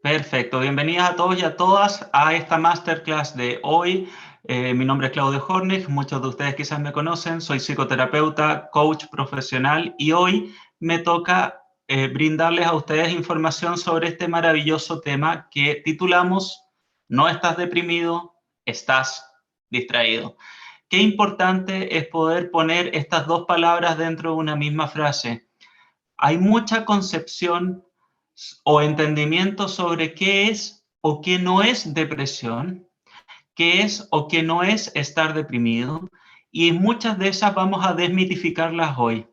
Perfecto, bienvenidas a todos y a todas a esta masterclass de hoy. Mi nombre es Claudio Hornig, muchos de ustedes quizás me conocen, soy psicoterapeuta, coach profesional y hoy me toca brindarles a ustedes información sobre este maravilloso tema que titulamos No estás deprimido, estás distraído. Qué importante es poder poner estas dos palabras dentro de una misma frase. Hay mucha concepción o entendimiento sobre qué es o qué no es depresión, qué es o qué no es estar deprimido, y muchas de esas vamos a desmitificarlas hoy.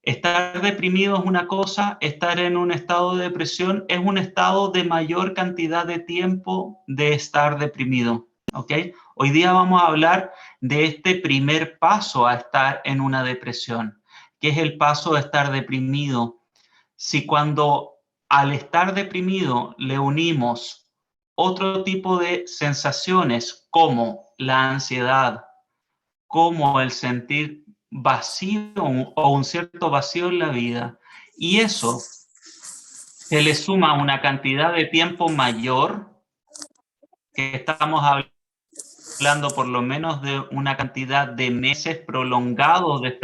Estar deprimido es una cosa, estar en un estado de depresión es un estado de mayor cantidad de tiempo de estar deprimido, ¿ok? Hoy día vamos a hablar de este primer paso a estar en una depresión, que es el paso de estar deprimido. Si cuando al estar deprimido le unimos otro tipo de sensaciones como la ansiedad, como el sentir vacío o un cierto vacío en la vida, y eso se le suma una cantidad de tiempo mayor, que estamos hablando por lo menos de una cantidad de meses prolongados de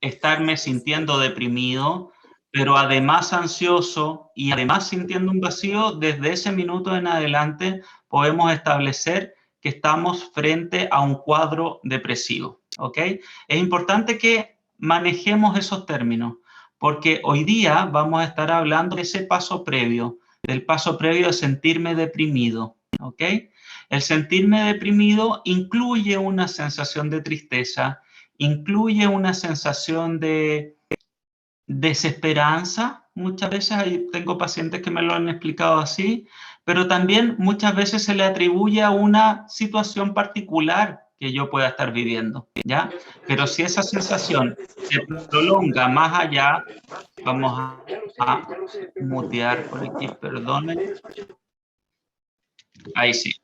estarme sintiendo deprimido, pero además ansioso y además sintiendo un vacío, desde ese minuto en adelante podemos establecer que estamos frente a un cuadro depresivo, ¿ok? Es importante que manejemos esos términos, porque hoy día vamos a estar hablando de ese paso previo, del paso previo de sentirme deprimido, ¿ok? El sentirme deprimido incluye una sensación de tristeza, incluye una sensación de desesperanza. Muchas veces tengo pacientes que me lo han explicado así, pero también muchas veces se le atribuye a una situación particular que yo pueda estar viviendo, ¿ya? Pero si esa sensación se prolonga más allá, vamos a mutear por aquí, perdonen. Ahí sí.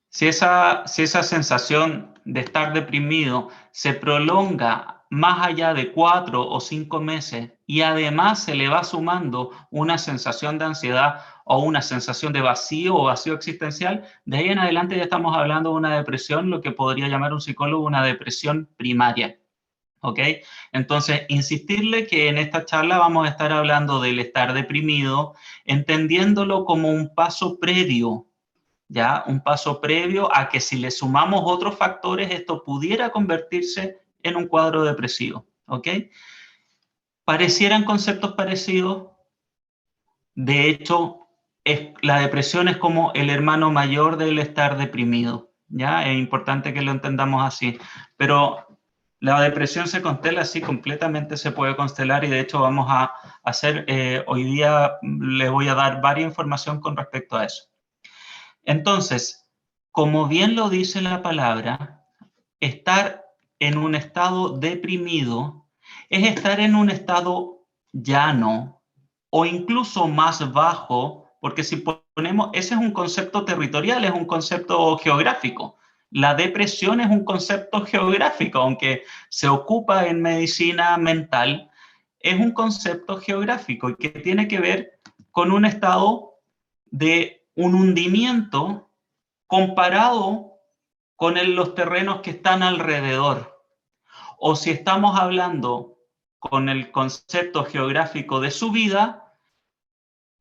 Si esa sensación de estar deprimido se prolonga más allá de 4 o 5 meses y además se le va sumando una sensación de ansiedad o una sensación de vacío o vacío existencial, de ahí en adelante ya estamos hablando de una depresión, lo que podría llamar un psicólogo una depresión primaria. ¿Ok? Entonces, insistirle que en esta charla vamos a estar hablando del estar deprimido, entendiéndolo como un paso previo, ¿ya? Un paso previo a que si le sumamos otros factores, esto pudiera convertirse en un cuadro depresivo, ¿ok? Parecieran conceptos parecidos, de hecho, la depresión es como el hermano mayor del estar deprimido, ¿ya? Es importante que lo entendamos así, pero la depresión se constela así, completamente se puede constelar y de hecho vamos a hacer, hoy día les voy a dar varias información con respecto a eso. Entonces, como bien lo dice la palabra, estar en un estado deprimido es estar en un estado llano o incluso más bajo, porque si ponemos, ese es un concepto territorial, es un concepto geográfico. La depresión es un concepto geográfico, aunque se ocupa en medicina mental, es un concepto geográfico y que tiene que ver con un estado de un hundimiento comparado con los terrenos que están alrededor. O si estamos hablando con el concepto geográfico de subida,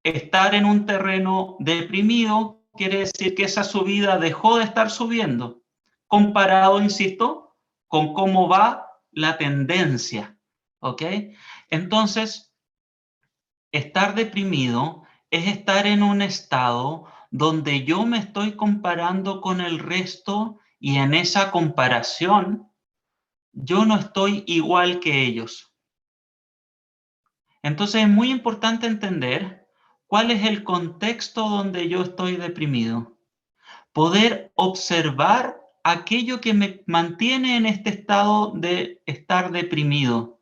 estar en un terreno deprimido quiere decir que esa subida dejó de estar subiendo, comparado, insisto, con cómo va la tendencia, ¿ok? Entonces, estar deprimido es estar en un estado donde yo me estoy comparando con el resto y en esa comparación yo no estoy igual que ellos. Entonces es muy importante entender cuál es el contexto donde yo estoy deprimido. Poder observar aquello que me mantiene en este estado de estar deprimido.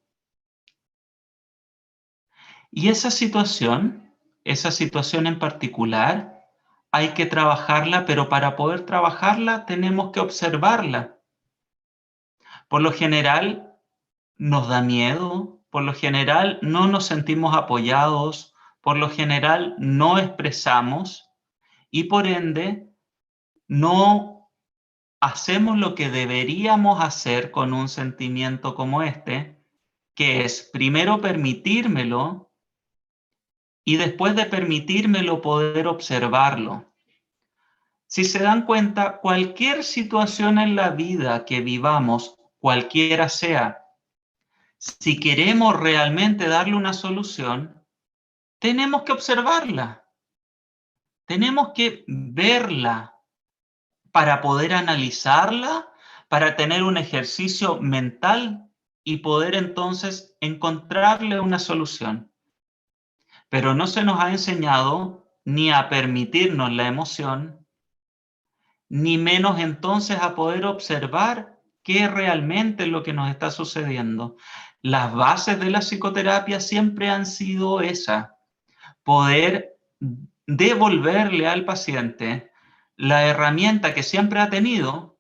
Y esa situación en particular, hay que trabajarla, pero para poder trabajarla tenemos que observarla. Por lo general nos da miedo, por lo general no nos sentimos apoyados, por lo general no expresamos y por ende no hacemos lo que deberíamos hacer con un sentimiento como este, que es primero permitírmelo y después de permitírmelo poder observarlo. Si se dan cuenta, cualquier situación en la vida que vivamos, cualquiera sea, si queremos realmente darle una solución, tenemos que observarla, tenemos que verla para poder analizarla, para tener un ejercicio mental y poder entonces encontrarle una solución. Pero no se nos ha enseñado ni a permitirnos la emoción, ni menos entonces a poder observar qué realmente es lo que nos está sucediendo. Las bases de la psicoterapia siempre han sido esa, poder devolverle al paciente la herramienta que siempre ha tenido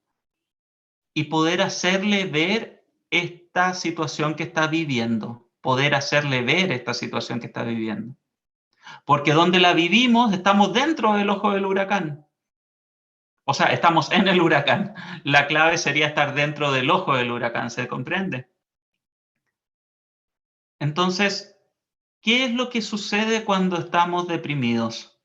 y poder hacerle ver esta situación que está viviendo, poder hacerle ver esta situación que está viviendo. Porque donde la vivimos, estamos dentro del ojo del huracán. O sea, estamos en el huracán. La clave sería estar dentro del ojo del huracán, ¿se comprende? Entonces, ¿qué es lo que sucede cuando estamos deprimidos?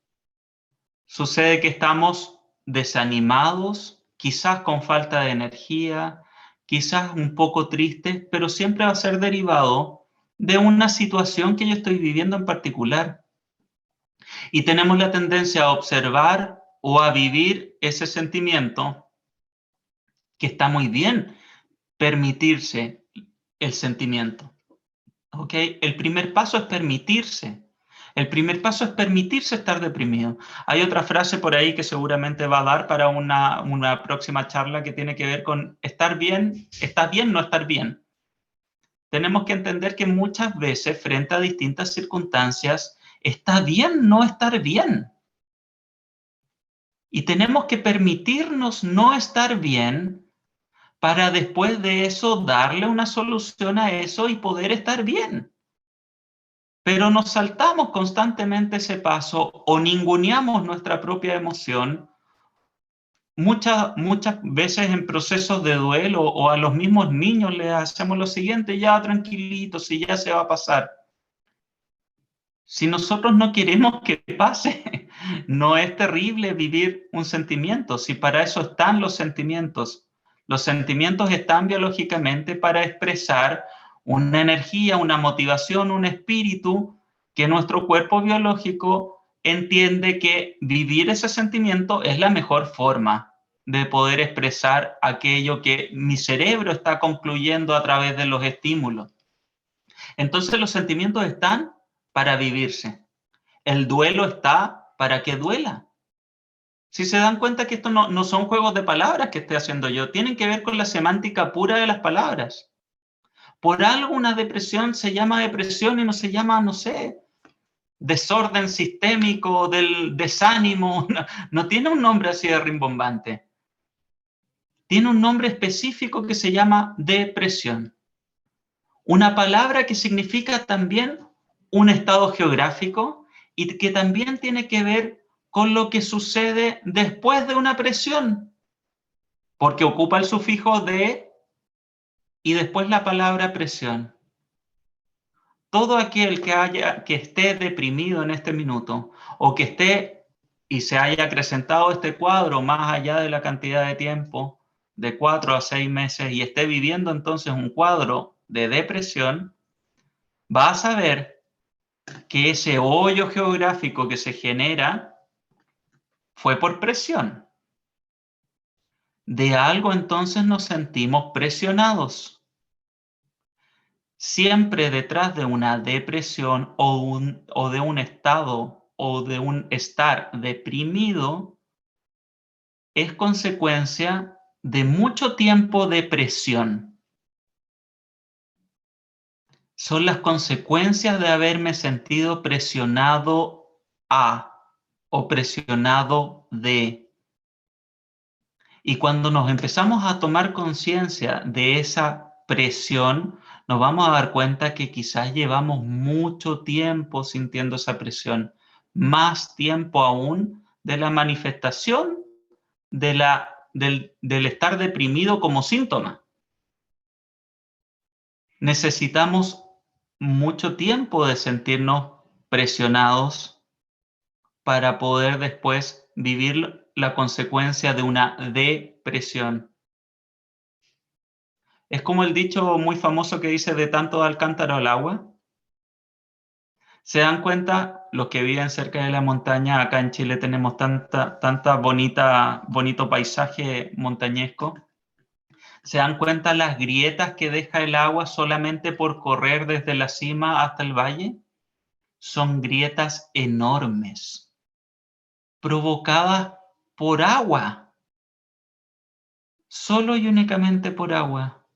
Sucede que estamos desanimados, quizás con falta de energía, quizás un poco tristes, pero siempre va a ser derivado de una situación que yo estoy viviendo en particular. Y tenemos la tendencia a observar o a vivir ese sentimiento, que está muy bien permitirse el sentimiento. ¿Ok? El primer paso es permitirse. El primer paso es permitirse estar deprimido. Hay otra frase por ahí que seguramente va a dar para una próxima charla que tiene que ver con estar bien, no estar bien. Tenemos que entender que muchas veces, frente a distintas circunstancias, está bien no estar bien. Y tenemos que permitirnos no estar bien para después de eso darle una solución a eso y poder estar bien. Pero nos saltamos constantemente ese paso o ninguneamos nuestra propia emoción, muchas veces en procesos de duelo o a los mismos niños les hacemos lo siguiente: ya tranquilitos, si ya se va a pasar. Si nosotros no queremos que pase, no es terrible vivir un sentimiento, si para eso están los sentimientos. Los sentimientos están biológicamente para expresar una energía, una motivación, un espíritu que nuestro cuerpo biológico entiende que vivir ese sentimiento es la mejor forma de poder expresar aquello que mi cerebro está concluyendo a través de los estímulos. Entonces los sentimientos están para vivirse. El duelo está para que duela. Si se dan cuenta que esto no son juegos de palabras que estoy haciendo yo, tienen que ver con la semántica pura de las palabras. Por algo una depresión se llama depresión y no se llama, no sé, desorden sistémico, del desánimo. No tiene un nombre así de rimbombante. Tiene un nombre específico que se llama depresión. Una palabra que significa también un estado geográfico y que también tiene que ver con lo que sucede después de una presión, porque ocupa el sufijo de y después la palabra presión. Todo aquel que esté deprimido en este minuto o que esté y se haya acrecentado este cuadro más allá de la cantidad de tiempo, de 4 a 6 meses, y esté viviendo entonces un cuadro de depresión, va a saber que ese hoyo geográfico que se genera fue por presión. De algo entonces nos sentimos presionados. Siempre detrás de una depresión o de un estado o de un estar deprimido es consecuencia de mucho tiempo de presión. Son las consecuencias de haberme sentido presionado o presionado de. Y cuando nos empezamos a tomar conciencia de esa presión, nos vamos a dar cuenta que quizás llevamos mucho tiempo sintiendo esa presión, más tiempo aún de la manifestación del estar deprimido como síntoma. Necesitamos mucho tiempo de sentirnos presionados para poder después vivir la consecuencia de una depresión. Es como el dicho muy famoso que dice de tanto al cántaro al agua. ¿Se dan cuenta? Los que viven cerca de la montaña, acá en Chile tenemos tanta bonito paisaje montañesco. ¿Se dan cuenta las grietas que deja el agua solamente por correr desde la cima hasta el valle? Son grietas enormes, provocadas por agua, solo y únicamente por agua.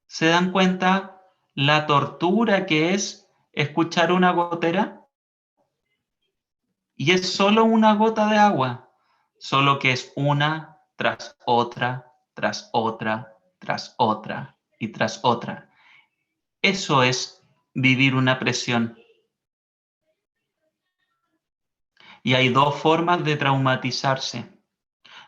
¿Se dan cuenta la tortura que es escuchar una gotera? Y es solo una gota de agua, solo que es una tras otra, tras otra, tras otra y tras otra. Eso es vivir una presión. Y hay dos formas de traumatizarse.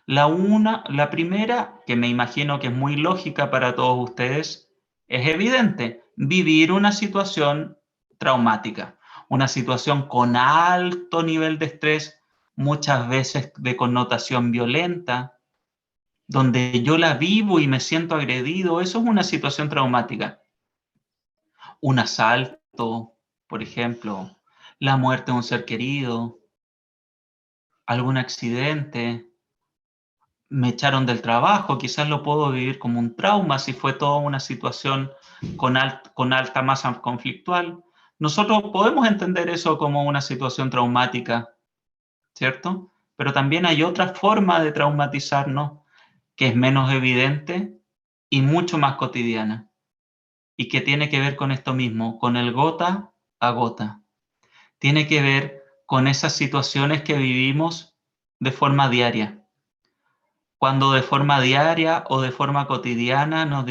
La primera, que me imagino que es muy lógica para todos ustedes, es evidente, vivir una situación traumática, una situación con alto nivel de estrés, muchas veces de connotación violenta, donde yo la vivo y me siento agredido, eso es una situación traumática. Un asalto, por ejemplo, la muerte de un ser querido, algún accidente, me echaron del trabajo, quizás lo puedo vivir como un trauma si fue toda una situación con alta masa conflictual. Nosotros podemos entender eso como una situación traumática, ¿cierto? Pero también hay otra forma de traumatizarnos que es menos evidente y mucho más cotidiana y que tiene que ver con esto mismo, con el gota a gota. Tiene que ver con esas situaciones que vivimos de forma diaria. Cuando de forma diaria o de forma cotidiana nos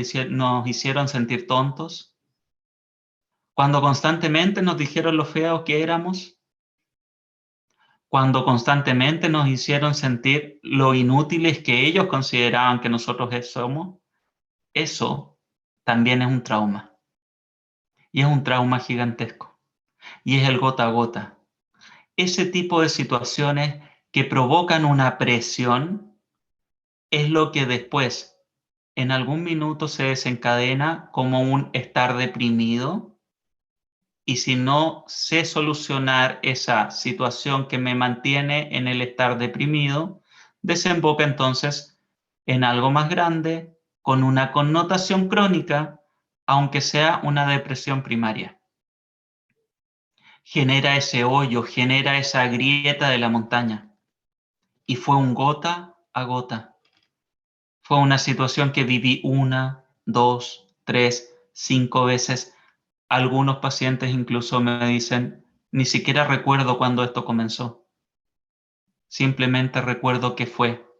hicieron sentir tontos, cuando constantemente nos dijeron lo feos que éramos, cuando constantemente nos hicieron sentir lo inútiles que ellos consideraban que nosotros somos, eso también es un trauma. Y es un trauma gigantesco. Y es el gota a gota. Ese tipo de situaciones que provocan una presión es lo que después en algún minuto se desencadena como un estar deprimido, y si no sé solucionar esa situación que me mantiene en el estar deprimido, desemboca entonces en algo más grande con una connotación crónica, aunque sea una depresión primaria. Genera ese hoyo, genera esa grieta de la montaña. Y fue un gota a gota. Fue una situación que viví 1, 2, 3, 5 veces. Algunos pacientes incluso me dicen, ni siquiera recuerdo cuándo esto comenzó. Simplemente recuerdo que fue.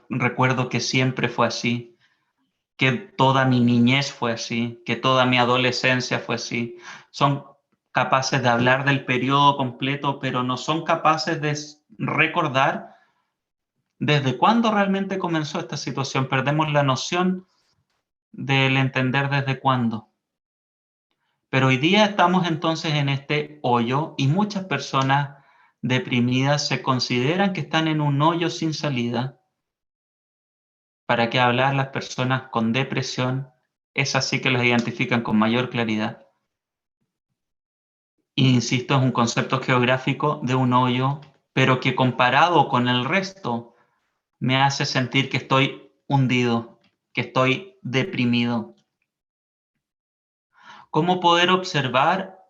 Recuerdo que siempre fue así, que toda mi niñez fue así, que toda mi adolescencia fue así. Son capaces de hablar del periodo completo, pero no son capaces de recordar desde cuándo realmente comenzó esta situación. Perdemos la noción del entender desde cuándo. Pero hoy día estamos entonces en este hoyo y muchas personas deprimidas se consideran que están en un hoyo sin salida. ¿Para qué hablar las personas con depresión? Es así que las identifican con mayor claridad. Y insisto, es un concepto geográfico de un hoyo, pero que comparado con el resto me hace sentir que estoy hundido, que estoy deprimido. ¿Cómo poder observar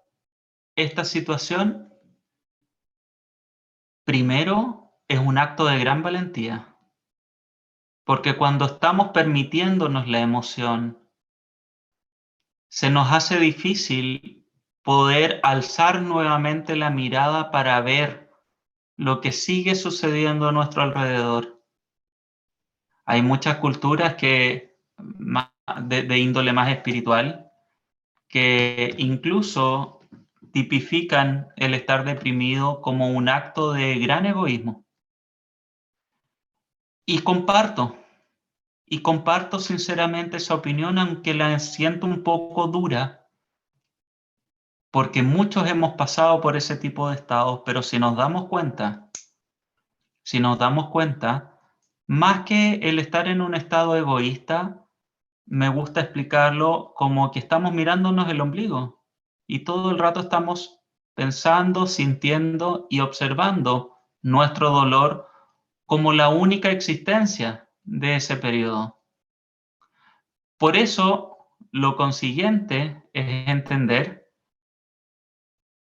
esta situación? Primero, es un acto de gran valentía, porque cuando estamos permitiéndonos la emoción, se nos hace difícil poder alzar nuevamente la mirada para ver lo que sigue sucediendo a nuestro alrededor. Hay muchas culturas que, más de índole más espiritual, que incluso tipifican el estar deprimido como un acto de gran egoísmo. Y comparto sinceramente esa opinión, aunque la siento un poco dura, porque muchos hemos pasado por ese tipo de estados, pero si nos damos cuenta, más que el estar en un estado egoísta, me gusta explicarlo como que estamos mirándonos el ombligo y todo el rato estamos pensando, sintiendo y observando nuestro dolor como la única existencia de ese periodo. Por eso, lo consiguiente es entender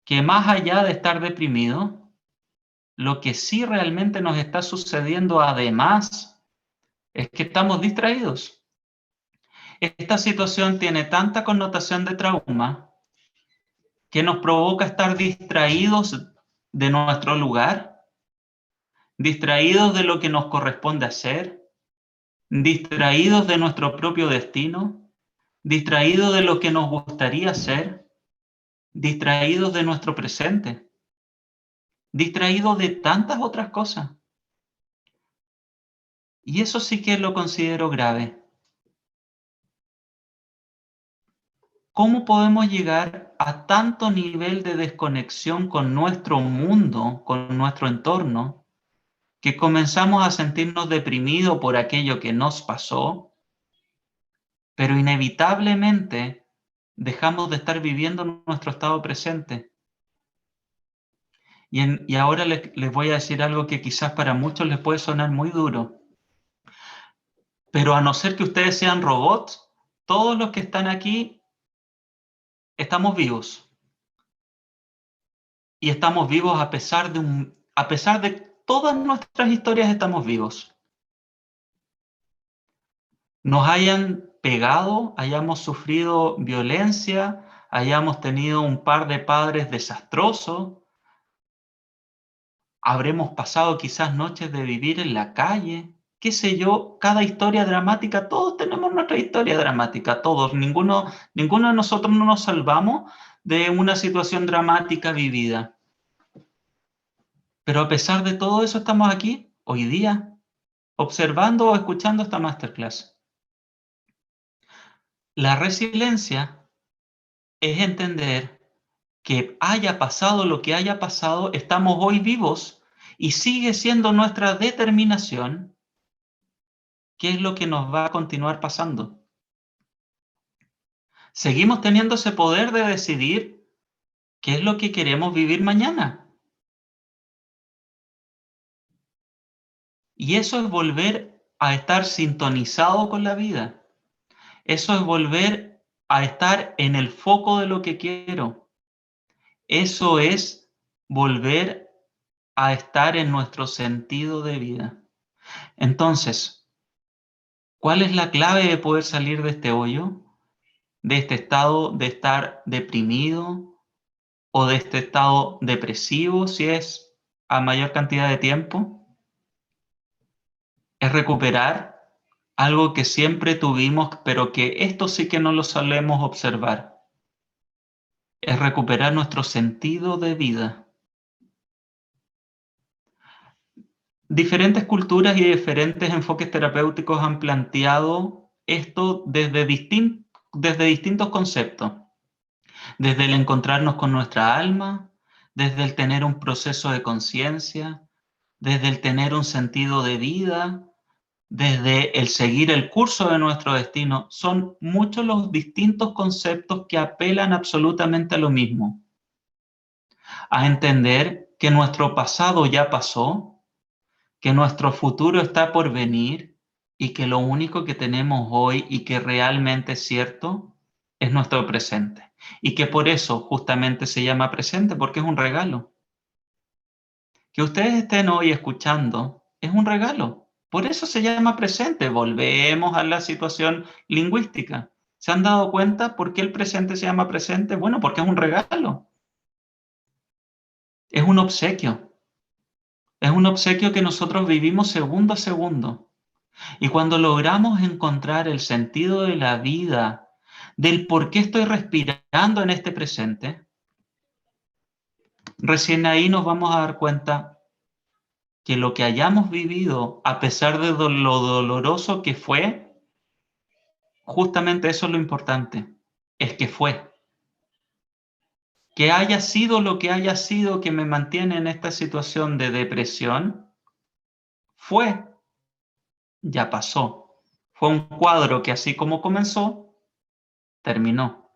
que más allá de estar deprimido, lo que sí realmente nos está sucediendo además es que estamos distraídos. Esta situación tiene tanta connotación de trauma que nos provoca estar distraídos de nuestro lugar, distraídos de lo que nos corresponde hacer, distraídos de nuestro propio destino, distraídos de lo que nos gustaría hacer, distraídos de nuestro presente, distraídos de tantas otras cosas. Y eso sí que lo considero grave. ¿Cómo podemos llegar a tanto nivel de desconexión con nuestro mundo, con nuestro entorno, que comenzamos a sentirnos deprimidos por aquello que nos pasó, pero inevitablemente dejamos de estar viviendo nuestro estado presente? Y ahora les voy a decir algo que quizás para muchos les puede sonar muy duro, pero a no ser que ustedes sean robots, todos los que están aquí estamos vivos. Y estamos vivos a pesar de todas nuestras historias, estamos vivos. Nos hayan pegado, hayamos sufrido violencia, hayamos tenido un par de padres desastrosos, habremos pasado quizás noches de vivir en la calle, qué sé yo, cada historia dramática, todos tenemos nuestra historia dramática, todos, ninguno de nosotros no nos salvamos de una situación dramática vivida. Pero a pesar de todo eso estamos aquí, hoy día, observando o escuchando esta masterclass. La resiliencia es entender que haya pasado lo que haya pasado, estamos hoy vivos y sigue siendo nuestra determinación qué es lo que nos va a continuar pasando. Seguimos teniendo ese poder de decidir qué es lo que queremos vivir mañana. Y eso es volver a estar sintonizado con la vida. Eso es volver a estar en el foco de lo que quiero. Eso es volver a estar en nuestro sentido de vida. Entonces, ¿cuál es la clave de poder salir de este hoyo? De este estado de estar deprimido o de este estado depresivo, si es a mayor cantidad de tiempo. Es recuperar algo que siempre tuvimos, pero que esto sí que no lo solemos observar. Es recuperar nuestro sentido de vida. Diferentes culturas y diferentes enfoques terapéuticos han planteado esto desde distintos conceptos. Desde el encontrarnos con nuestra alma, desde el tener un proceso de conciencia, desde el tener un sentido de vida, desde el seguir el curso de nuestro destino. Son muchos los distintos conceptos que apelan absolutamente a lo mismo. A entender que nuestro pasado ya pasó, que nuestro futuro está por venir y que lo único que tenemos hoy y que realmente es cierto es nuestro presente. Y que por eso justamente se llama presente, porque es un regalo. Que ustedes estén hoy escuchando es un regalo. Por eso se llama presente. Volvemos a la situación lingüística. ¿Se han dado cuenta por qué el presente se llama presente? Bueno, porque es un regalo. Es un obsequio. Es un obsequio que nosotros vivimos segundo a segundo. Y cuando logramos encontrar el sentido de la vida, del por qué estoy respirando en este presente, recién ahí nos vamos a dar cuenta que lo que hayamos vivido, a pesar de lo doloroso que fue, justamente eso es lo importante, es que fue. Que haya sido lo que haya sido que me mantiene en esta situación de depresión, fue, ya pasó. Fue un cuadro que así como comenzó, terminó.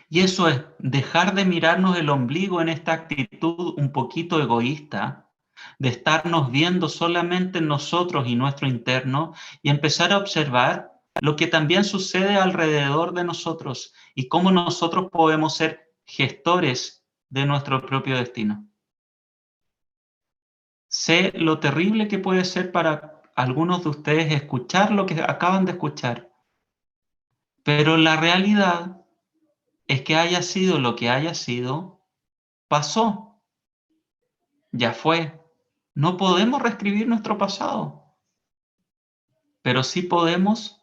Y eso es dejar de mirarnos el ombligo en esta actitud un poquito egoísta, de estarnos viendo solamente nosotros y nuestro interno, y empezar a observar lo que también sucede alrededor de nosotros y cómo nosotros podemos ser gestores de nuestro propio destino. Sé lo terrible que puede ser para algunos de ustedes escuchar lo que acaban de escuchar, pero la realidad es que haya sido lo que haya sido, pasó, ya fue. No podemos reescribir nuestro pasado, pero sí podemos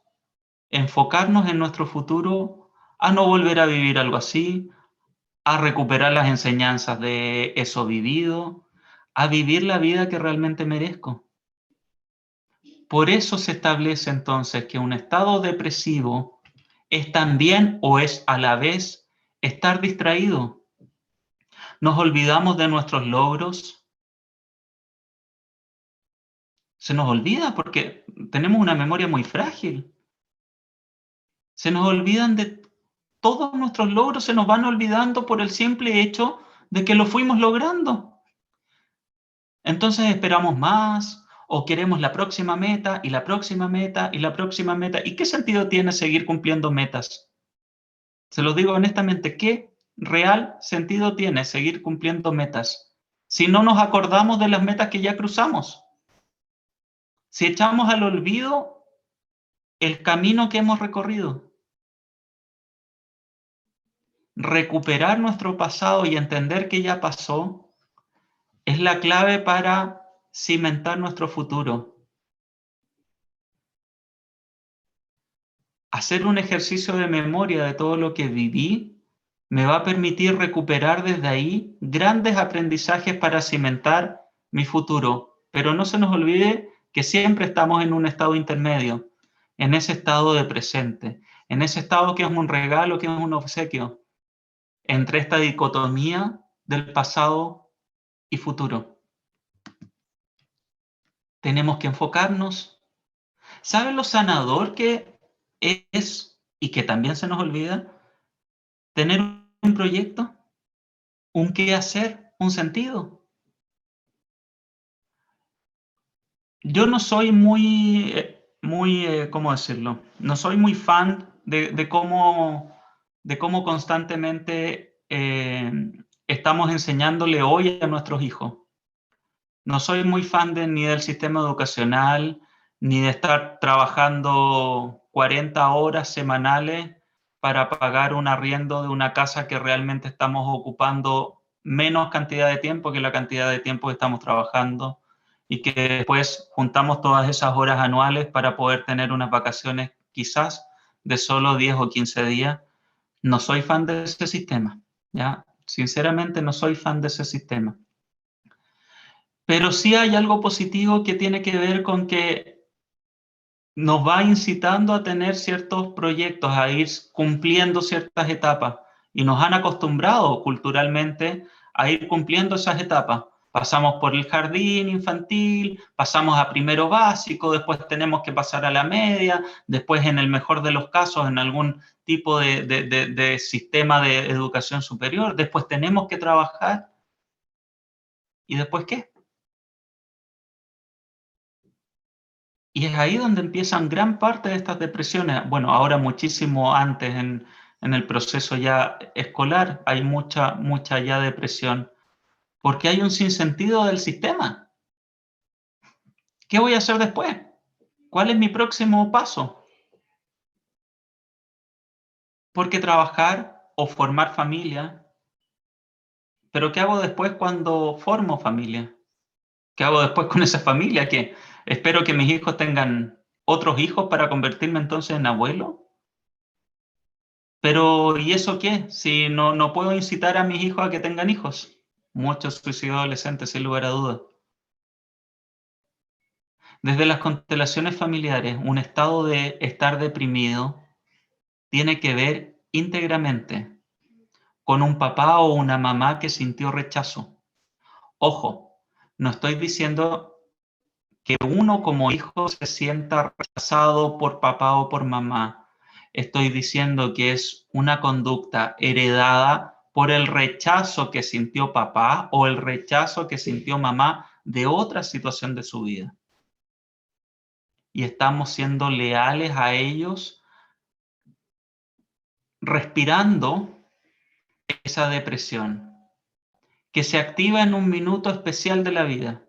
enfocarnos en nuestro futuro a no volver a vivir algo así, a recuperar las enseñanzas de eso vivido, a vivir la vida que realmente merezco. Por eso se establece entonces que un estado depresivo es también o es a la vez estar distraído. Nos olvidamos de nuestros logros, se nos olvida porque tenemos una memoria muy frágil. Se nos olvidan de todos nuestros logros, se nos van olvidando por el simple hecho de que lo fuimos logrando. Entonces esperamos más o queremos la próxima meta y la próxima meta y la próxima meta. ¿Y qué sentido tiene seguir cumpliendo metas? Se los digo honestamente, ¿qué real sentido tiene seguir cumpliendo metas si no nos acordamos de las metas que ya cruzamos? Si echamos al olvido el camino que hemos recorrido. Recuperar nuestro pasado y entender que ya pasó es la clave para cimentar nuestro futuro. Hacer un ejercicio de memoria de todo lo que viví me va a permitir recuperar desde ahí grandes aprendizajes para cimentar mi futuro. Pero no se nos olvide que siempre estamos en un estado intermedio, en ese estado de presente, en ese estado que es un regalo, que es un obsequio, entre esta dicotomía del pasado y futuro. Tenemos que enfocarnos. ¿Saben lo sanador que es y que también se nos olvida? Tener un proyecto, un qué hacer, un sentido. Yo no soy ¿cómo decirlo? No soy muy fan de cómo constantemente estamos enseñándole hoy a nuestros hijos. No soy muy fan ni del sistema educacional, ni de estar trabajando 40 horas semanales para pagar un arriendo de una casa que realmente estamos ocupando menos cantidad de tiempo que la cantidad de tiempo que estamos trabajando y que después juntamos todas esas horas anuales para poder tener unas vacaciones quizás de solo 10 o 15 días. No soy fan de ese sistema, ¿ya? Sinceramente no soy fan de ese sistema. Pero sí hay algo positivo que tiene que ver con que nos va incitando a tener ciertos proyectos, a ir cumpliendo ciertas etapas. Y nos han acostumbrado culturalmente a ir cumpliendo esas etapas. Pasamos por el jardín infantil, pasamos a primero básico, después tenemos que pasar a la media, después en el mejor de los casos en algún tipo de sistema de educación superior, después tenemos que trabajar. ¿Y después qué? Y es ahí donde empiezan gran parte de estas depresiones. Bueno, ahora muchísimo antes en el proceso ya escolar hay mucha ya depresión, porque hay un sinsentido del sistema. ¿Qué voy a hacer después? ¿Cuál es mi próximo paso? Porque trabajar o formar familia, pero ¿qué hago después cuando formo familia? ¿Qué hago después con esa familia? ¿Qué? Espero que mis hijos tengan otros hijos para convertirme entonces en abuelo. Pero, ¿y eso qué? Si no puedo incitar a mis hijos a que tengan hijos. Muchos suicidios adolescentes, sin lugar a dudas. Desde las constelaciones familiares, un estado de estar deprimido tiene que ver íntegramente con un papá o una mamá que sintió rechazo. Ojo, no estoy diciendo que uno como hijo se sienta rechazado por papá o por mamá. Estoy diciendo que es una conducta heredada por el rechazo que sintió papá o el rechazo que sintió mamá de otra situación de su vida. Y estamos siendo leales a ellos, respirando esa depresión, que se activa en un minuto especial de la vida.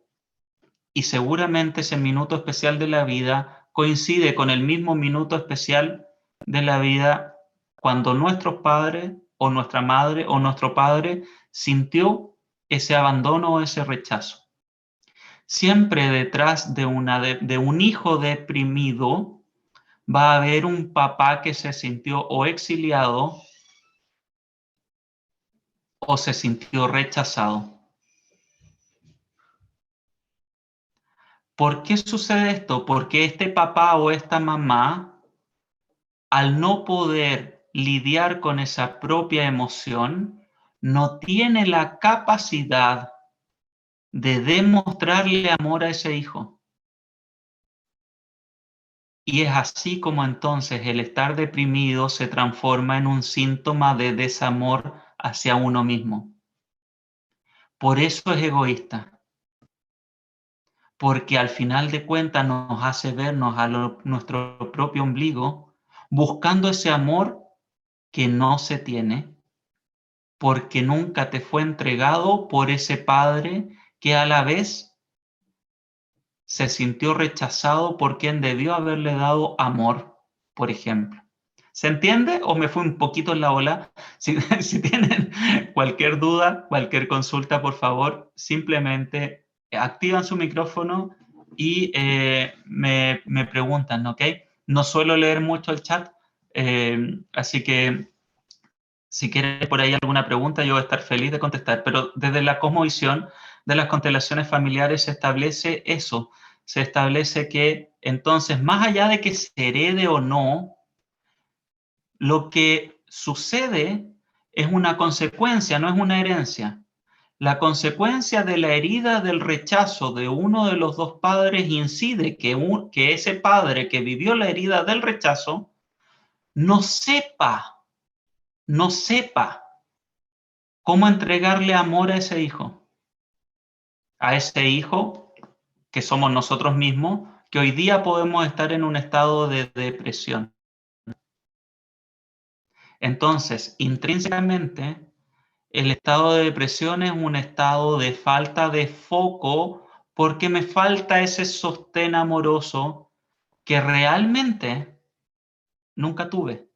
Y seguramente ese minuto especial de la vida coincide con el mismo minuto especial de la vida cuando nuestros padres o nuestra madre o nuestro padre sintió ese abandono o ese rechazo. Siempre detrás de un hijo deprimido va a haber un papá que se sintió o exiliado o se sintió rechazado. ¿Por qué sucede esto? Porque este papá o esta mamá, al no poder lidiar con esa propia emoción, no tiene la capacidad de demostrarle amor a ese hijo. Y es así como entonces el estar deprimido se transforma en un síntoma de desamor hacia uno mismo. Por eso es egoísta. Porque al final de cuentas nos hace vernos a nuestro propio ombligo buscando ese amor que no se tiene, porque nunca te fue entregado por ese padre que a la vez se sintió rechazado por quien debió haberle dado amor, por ejemplo. ¿Se entiende o me fui un poquito en la ola? Si tienen cualquier duda, cualquier consulta, por favor, simplemente activan su micrófono y me preguntan, ¿ok? No suelo leer mucho el chat, así que si quieres por ahí alguna pregunta, yo voy a estar feliz de contestar, pero desde la cosmovisión de las constelaciones familiares se establece eso, se establece que entonces, más allá de que se herede o no, lo que sucede es una consecuencia, no es una herencia. La consecuencia de la herida del rechazo de uno de los dos padres incide que ese padre que vivió la herida del rechazo no sepa cómo entregarle amor a ese hijo que somos nosotros mismos, que hoy día podemos estar en un estado de depresión. Entonces, intrínsecamente, el estado de depresión es un estado de falta de foco porque me falta ese sostén amoroso que realmente nunca tuve,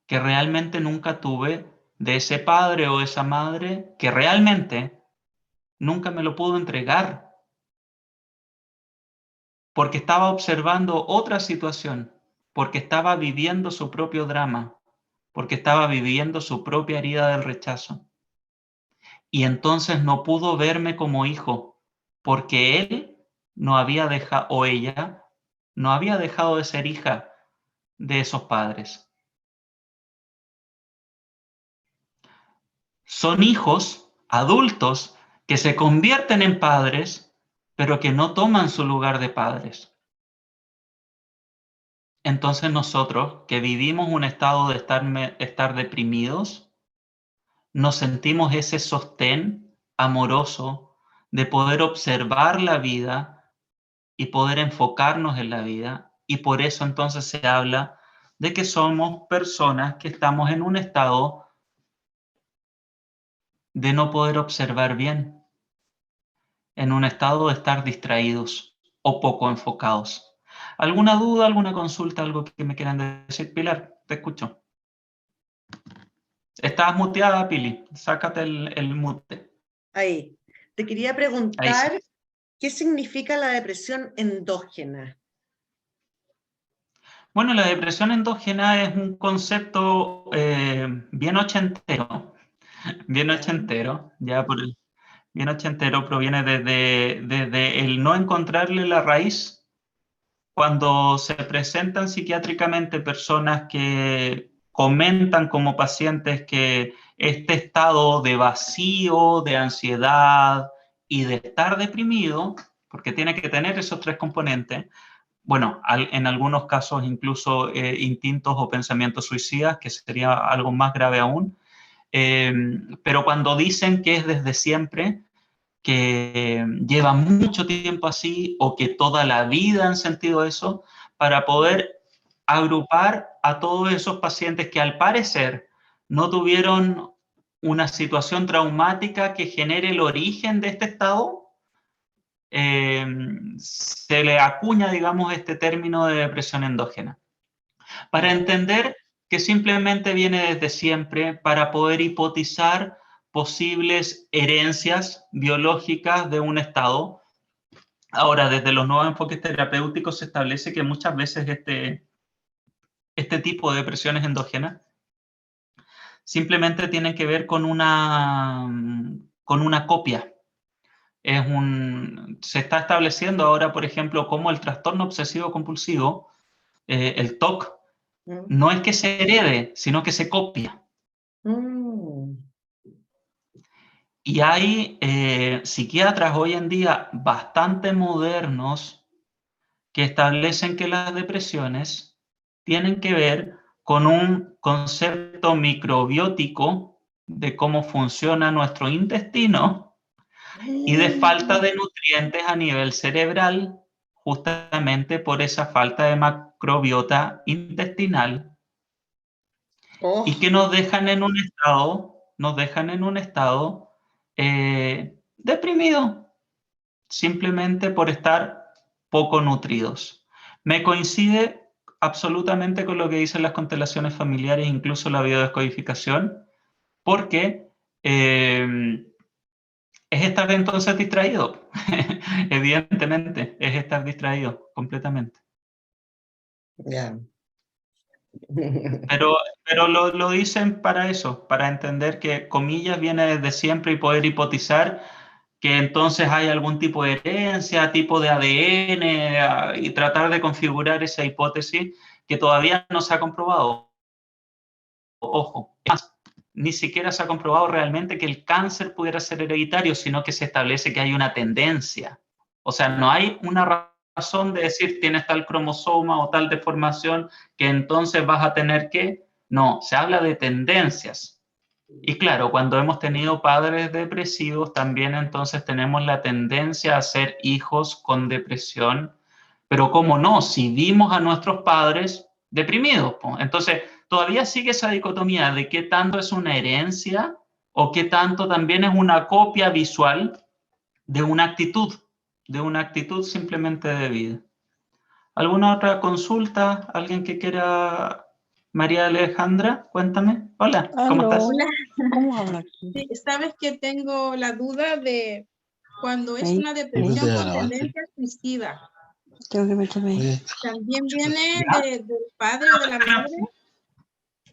que realmente nunca tuve de ese padre o esa madre que realmente nunca me lo pudo entregar porque estaba observando otra situación, porque estaba viviendo su propio drama, porque estaba viviendo su propia herida del rechazo. Y entonces no pudo verme como hijo, porque él no había dejado, o ella, no había dejado de ser hija de esos padres. Son hijos adultos que se convierten en padres, pero que no toman su lugar de padres. Entonces nosotros, que vivimos un estado de estar deprimidos, nos sentimos ese sostén amoroso de poder observar la vida y poder enfocarnos en la vida. Y por eso entonces se habla de que somos personas que estamos en un estado de no poder observar bien, en un estado de estar distraídos o poco enfocados. ¿Alguna duda, alguna consulta, algo que me quieran decir? Pilar, te escucho. Estás muteada, Pili. Sácate el mute. Ahí. Te quería Ahí sí. preguntar ¿Qué significa la depresión endógena? Bueno, la depresión endógena es un concepto bien ochentero, bien ochentero, bien ochentero, proviene desde el no encontrarle la raíz. Cuando se presentan psiquiátricamente personas que comentan como pacientes que este estado de vacío, de ansiedad y de estar deprimido, porque tiene que tener esos tres componentes, bueno, en algunos casos incluso instintos o pensamientos suicidas, que sería algo más grave aún, pero cuando dicen que es desde siempre, que lleva mucho tiempo así o que toda la vida han sentido eso, para poder agrupar a todos esos pacientes que al parecer no tuvieron una situación traumática que genere el origen de este estado, se le acuña, digamos, este término de depresión endógena. Para entender que simplemente viene desde siempre, para poder hipotizar posibles herencias biológicas de un estado. Ahora, desde los nuevos enfoques terapéuticos se establece que muchas veces este tipo de depresiones endógenas simplemente tienen que ver con una copia. Se está estableciendo ahora, por ejemplo, cómo el trastorno obsesivo compulsivo, el TOC, no es que se herede, sino que se copia. Y hay psiquiatras hoy en día bastante modernos que establecen que las depresiones tienen que ver con un concepto microbiótico de cómo funciona nuestro intestino y de falta de nutrientes a nivel cerebral, justamente por esa falta de macrobiota intestinal, y que nos dejan en un estado deprimido, simplemente por estar poco nutridos. Me coincide absolutamente con lo que dicen las constelaciones familiares, incluso la biodescodificación, porque es estar entonces distraído. Evidentemente, es estar distraído completamente. Ya. Pero lo dicen para eso, para entender que, comillas, viene desde siempre y poder hipotizar que entonces hay algún tipo de herencia, tipo de ADN, y tratar de configurar esa hipótesis que todavía no se ha comprobado. Ojo, ni siquiera se ha comprobado realmente que el cáncer pudiera ser hereditario, sino que se establece que hay una tendencia. O sea, no hay una razón de decir tienes tal cromosoma o tal deformación que entonces vas a tener que... No, se habla de tendencias. Y claro, cuando hemos tenido padres depresivos, también entonces tenemos la tendencia a ser hijos con depresión. Pero cómo no, si vimos a nuestros padres deprimidos, pues, entonces todavía sigue esa dicotomía de qué tanto es una herencia o qué tanto también es una copia visual de una actitud simplemente de vida. ¿Alguna otra consulta? ¿Alguien que quiera? María Alejandra, cuéntame. Hola, ¿cómo estás? Hola. ¿Cómo habla aquí? Sí, sabes que tengo la duda de cuando es Ahí, una depresión ahí. con tendencia suicida. Tengo que meterme ahí. ¿También viene del padre o de la madre?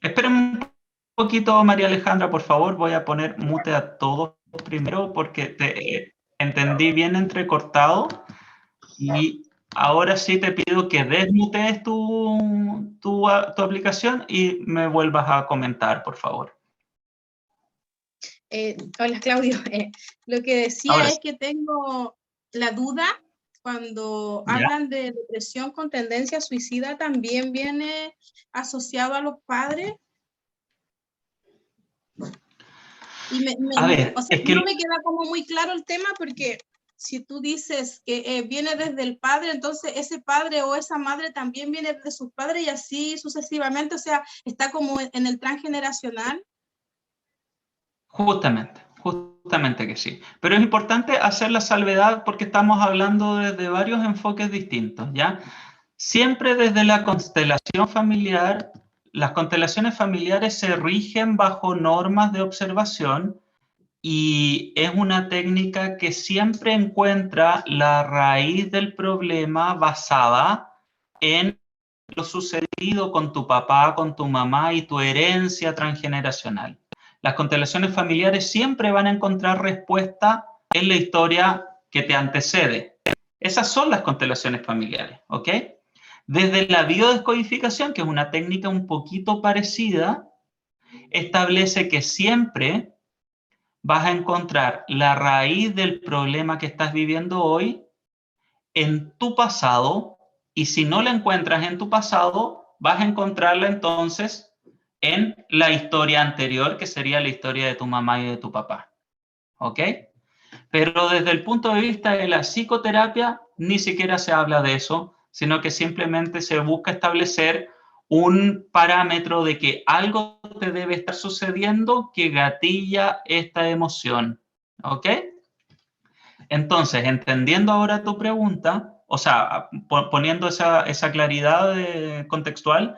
Esperen un poquito, María Alejandra, por favor. Voy a poner mute a todos primero porque te entendí bien entrecortado. Y ahora sí te pido que desmutees tu aplicación y me vuelvas a comentar, por favor. Hola, Claudio. Lo que decía Ahora es sí. que tengo la duda cuando hablan de depresión con tendencia suicida, ¿también viene asociado a los padres? Y A ver, o sea, es que no me queda como muy claro el tema porque si tú dices que viene desde el padre, entonces ese padre o esa madre también viene de sus padres y así sucesivamente, o sea, está como en el transgeneracional. Justamente que sí. Pero es importante hacer la salvedad porque estamos hablando desde varios enfoques distintos, ¿ya? Siempre desde la constelación familiar, las constelaciones familiares se rigen bajo normas de observación y es una técnica que siempre encuentra la raíz del problema basada en lo sucedido con tu papá, con tu mamá y tu herencia transgeneracional. Las constelaciones familiares siempre van a encontrar respuesta en la historia que te antecede. Esas son las constelaciones familiares, ¿ok? Desde la biodescodificación, que es una técnica un poquito parecida, establece que siempre vas a encontrar la raíz del problema que estás viviendo hoy en tu pasado, y si no la encuentras en tu pasado, vas a encontrarla entonces en la historia anterior, que sería la historia de tu mamá y de tu papá. ¿Ok? Pero desde el punto de vista de la psicoterapia, ni siquiera se habla de eso, sino que simplemente se busca establecer un parámetro de que algo te debe estar sucediendo que gatilla esta emoción. ¿Ok? Entonces, entendiendo ahora tu pregunta, o sea, poniendo esa claridad contextual,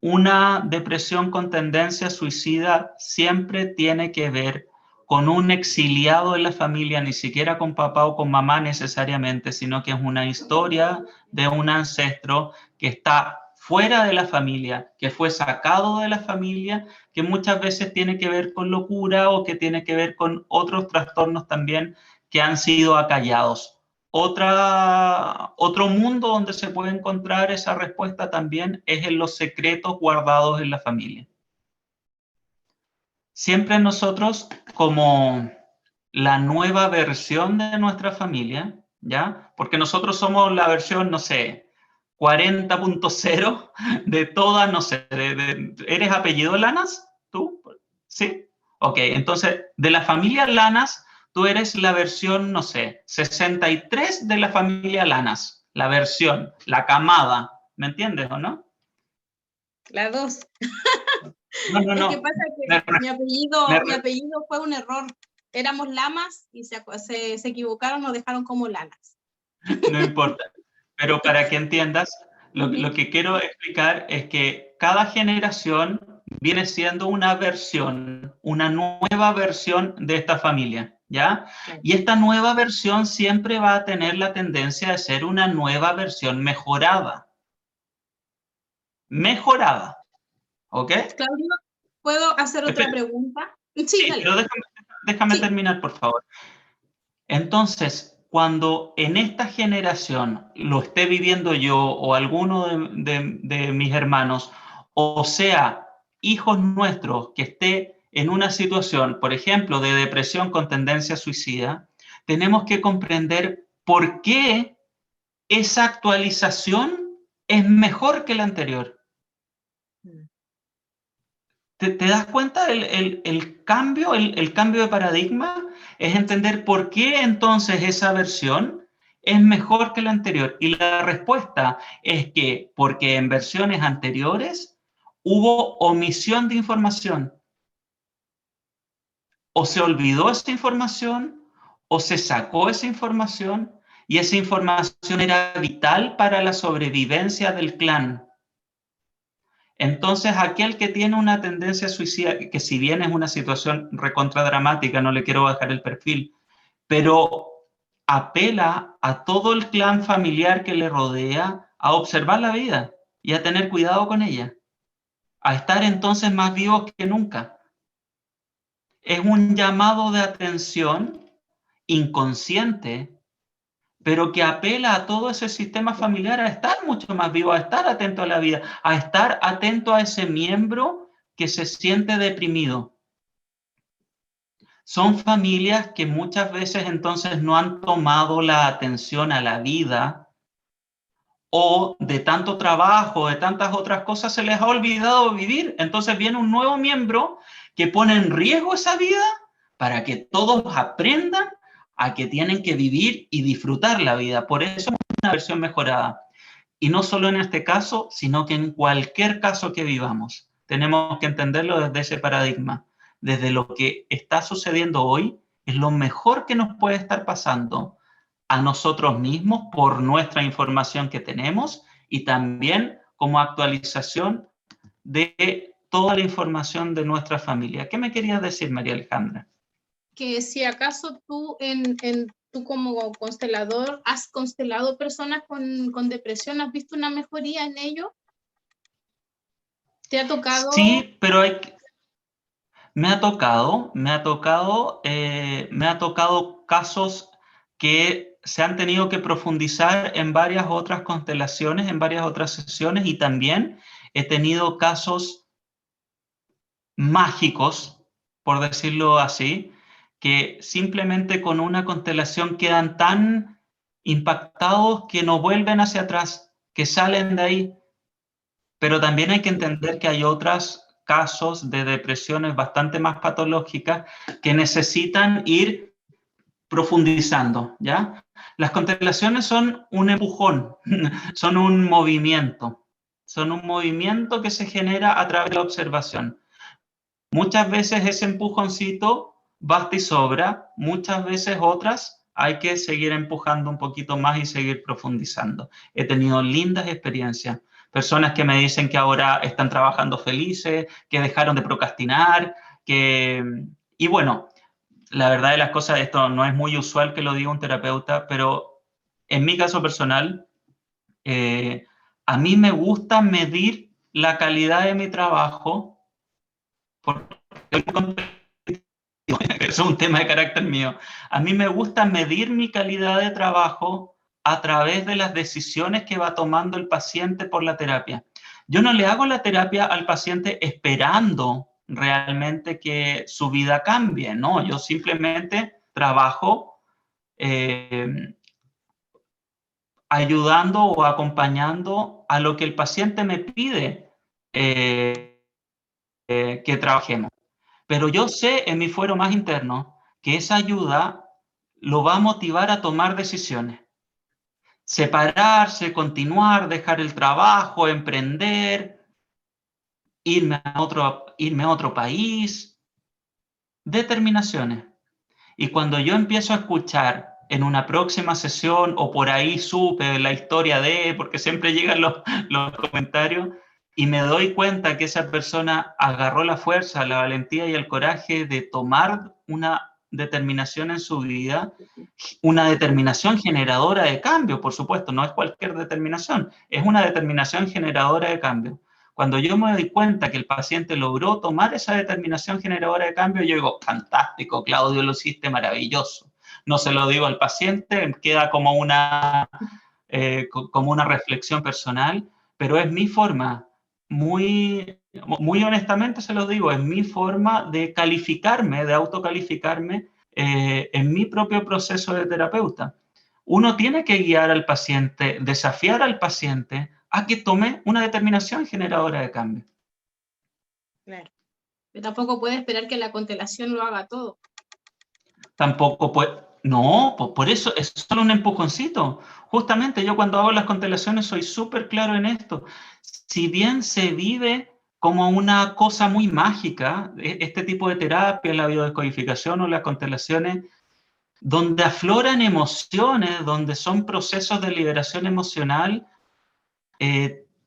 una depresión con tendencia suicida siempre tiene que ver con un exiliado en la familia, ni siquiera con papá o con mamá necesariamente, sino que es una historia de un ancestro que está fuera de la familia, que fue sacado de la familia, que muchas veces tiene que ver con locura o que tiene que ver con otros trastornos también que han sido acallados. Otro mundo donde se puede encontrar esa respuesta también es en los secretos guardados en la familia. Siempre nosotros, como la nueva versión de nuestra familia, ¿ya? Porque nosotros somos la versión, no sé, 40.0 de todas, no sé, ¿eres apellido Lanas? ¿Tú? ¿Sí? Ok, entonces, de la familia Lanas, tú eres la versión, no sé, 63 de la familia Lanas, la versión, la camada, ¿me entiendes o no? La 2. No. Es que pasa que mi apellido fue un error. Éramos Lamas y se equivocaron, nos dejaron como Lanas. No importa. Pero para que entiendas, lo que quiero explicar es que cada generación viene siendo una versión, una nueva versión de esta familia, ¿ya? Y esta nueva versión siempre va a tener la tendencia de ser una nueva versión mejorada. Mejorada, ¿ok? Claudio, ¿puedo hacer otra pregunta? Sí, dale. Pero déjame Sí. terminar, por favor. Entonces, cuando en esta generación lo esté viviendo yo o alguno de mis hermanos, o sea, hijos nuestros que esté en una situación, por ejemplo, de depresión con tendencia suicida, tenemos que comprender por qué esa actualización es mejor que la anterior. ¿Te das cuenta el cambio, el cambio de paradigma? Es entender por qué entonces esa versión es mejor que la anterior. Y la respuesta es que porque en versiones anteriores hubo omisión de información. O se olvidó esa información, o se sacó esa información, y esa información era vital para la sobrevivencia del clan. Entonces, aquel que tiene una tendencia suicida, que si bien es una situación recontradramática, no le quiero bajar el perfil, pero apela a todo el clan familiar que le rodea a observar la vida y a tener cuidado con ella, a estar entonces más vivos que nunca. Es un llamado de atención inconsciente, pero que apela a todo ese sistema familiar a estar mucho más vivo, a estar atento a la vida, a estar atento a ese miembro que se siente deprimido. Son familias que muchas veces entonces no han tomado la atención a la vida, o de tanto trabajo, de tantas otras cosas, se les ha olvidado vivir. Entonces viene un nuevo miembro que pone en riesgo esa vida para que todos aprendan a que tienen que vivir y disfrutar la vida. Por eso es una versión mejorada. Y no solo en este caso, sino que en cualquier caso que vivamos. Tenemos que entenderlo desde ese paradigma. Desde lo que está sucediendo hoy, es lo mejor que nos puede estar pasando a nosotros mismos por nuestra información que tenemos y también como actualización de toda la información de nuestra familia. ¿Qué me querías decir, María Alejandra? Que si acaso tú como constelador has constelado personas con depresión, ¿has visto una mejoría en ello? ¿Te ha tocado? Sí, pero me ha tocado casos que se han tenido que profundizar en varias otras constelaciones, en varias otras sesiones, y también he tenido casos mágicos, por decirlo así, que simplemente con una constelación quedan tan impactados que no vuelven hacia atrás, que salen de ahí. Pero también hay que entender que hay otros casos de depresiones bastante más patológicas que necesitan ir profundizando, ¿ya? Las constelaciones son un empujón, son un movimiento que se genera a través de la observación. Muchas veces ese empujoncito basta y sobra, muchas veces otras hay que seguir empujando un poquito más y seguir profundizando. He tenido lindas experiencias, personas que me dicen que ahora están trabajando felices, que dejaron de procrastinar, y bueno, la verdad de las cosas, esto no es muy usual que lo diga un terapeuta, pero en mi caso personal, a mí me gusta medir la calidad de mi trabajo, porque es un tema de carácter mío. A mí me gusta medir mi calidad de trabajo a través de las decisiones que va tomando el paciente por la terapia. Yo no le hago la terapia al paciente esperando realmente que su vida cambie, no, yo simplemente trabajo ayudando o acompañando a lo que el paciente me pide que trabajemos. Pero yo sé en mi fuero más interno que esa ayuda lo va a motivar a tomar decisiones. Separarse, continuar, dejar el trabajo, emprender, irme a otro país. Determinaciones. Y cuando yo empiezo a escuchar en una próxima sesión o por ahí supe la historia porque siempre llegan los comentarios, y me doy cuenta que esa persona agarró la fuerza, la valentía y el coraje de tomar una determinación en su vida, una determinación generadora de cambio, por supuesto, no es cualquier determinación, es una determinación generadora de cambio. Cuando yo me doy cuenta que el paciente logró tomar esa determinación generadora de cambio, yo digo, fantástico, Claudio, lo hiciste maravilloso. No se lo digo al paciente, queda como una reflexión personal, pero es mi forma, muy honestamente se lo digo, es mi forma de calificarme, de autocalificarme en mi propio proceso de terapeuta. Uno tiene que guiar al paciente, desafiar al paciente a que tome una determinación generadora de cambio. Claro. Pero tampoco puede esperar que la constelación lo haga todo. Tampoco puede. No, por eso es solo un empujoncito. Justamente yo cuando hago las constelaciones soy súper claro en esto. Si bien se vive como una cosa muy mágica, este tipo de terapia, la biodescodificación o las constelaciones, donde afloran emociones, donde son procesos de liberación emocional,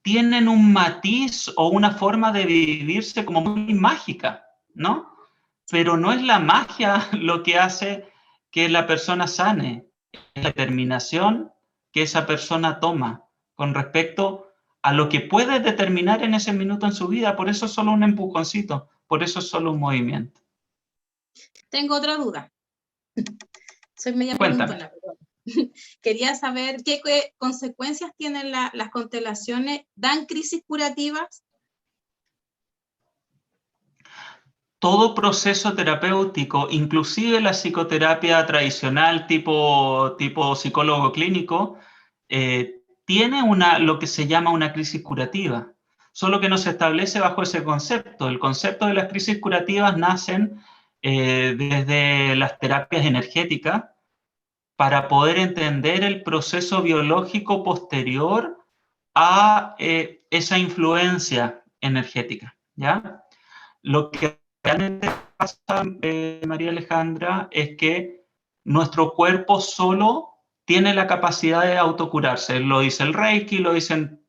tienen un matiz o una forma de vivirse como muy mágica, ¿no? Pero no es la magia lo que hace que la persona sane, es la determinación que esa persona toma con respecto a lo que puede determinar en ese minuto en su vida. Por eso es solo un empujoncito, por eso es solo un movimiento. Tengo otra duda. Soy media preguntona, perdón. Quería saber qué consecuencias tienen las constelaciones. ¿Dan crisis curativas? Todo proceso terapéutico, inclusive la psicoterapia tradicional tipo psicólogo clínico, tiene lo que se llama una crisis curativa, solo que no se establece bajo ese concepto. El concepto de las crisis curativas nacen desde las terapias energéticas para poder entender el proceso biológico posterior a esa influencia energética, ¿ya? Lo que realmente pasa, María Alejandra, es que nuestro cuerpo solo tiene la capacidad de autocurarse. Lo dice el Reiki, lo dicen,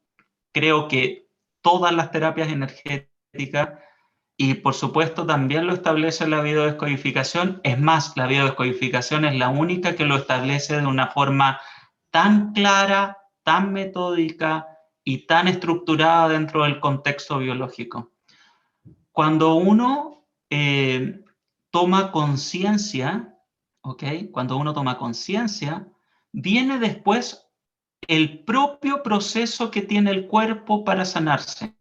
creo que todas las terapias energéticas, energética, y por supuesto también lo establece la biodescodificación. Es más, la biodescodificación es la única que lo establece de una forma tan clara, tan metódica y tan estructurada dentro del contexto biológico. Cuando uno toma conciencia, ¿ok? Cuando uno toma conciencia, viene después el propio proceso que tiene el cuerpo para sanarse.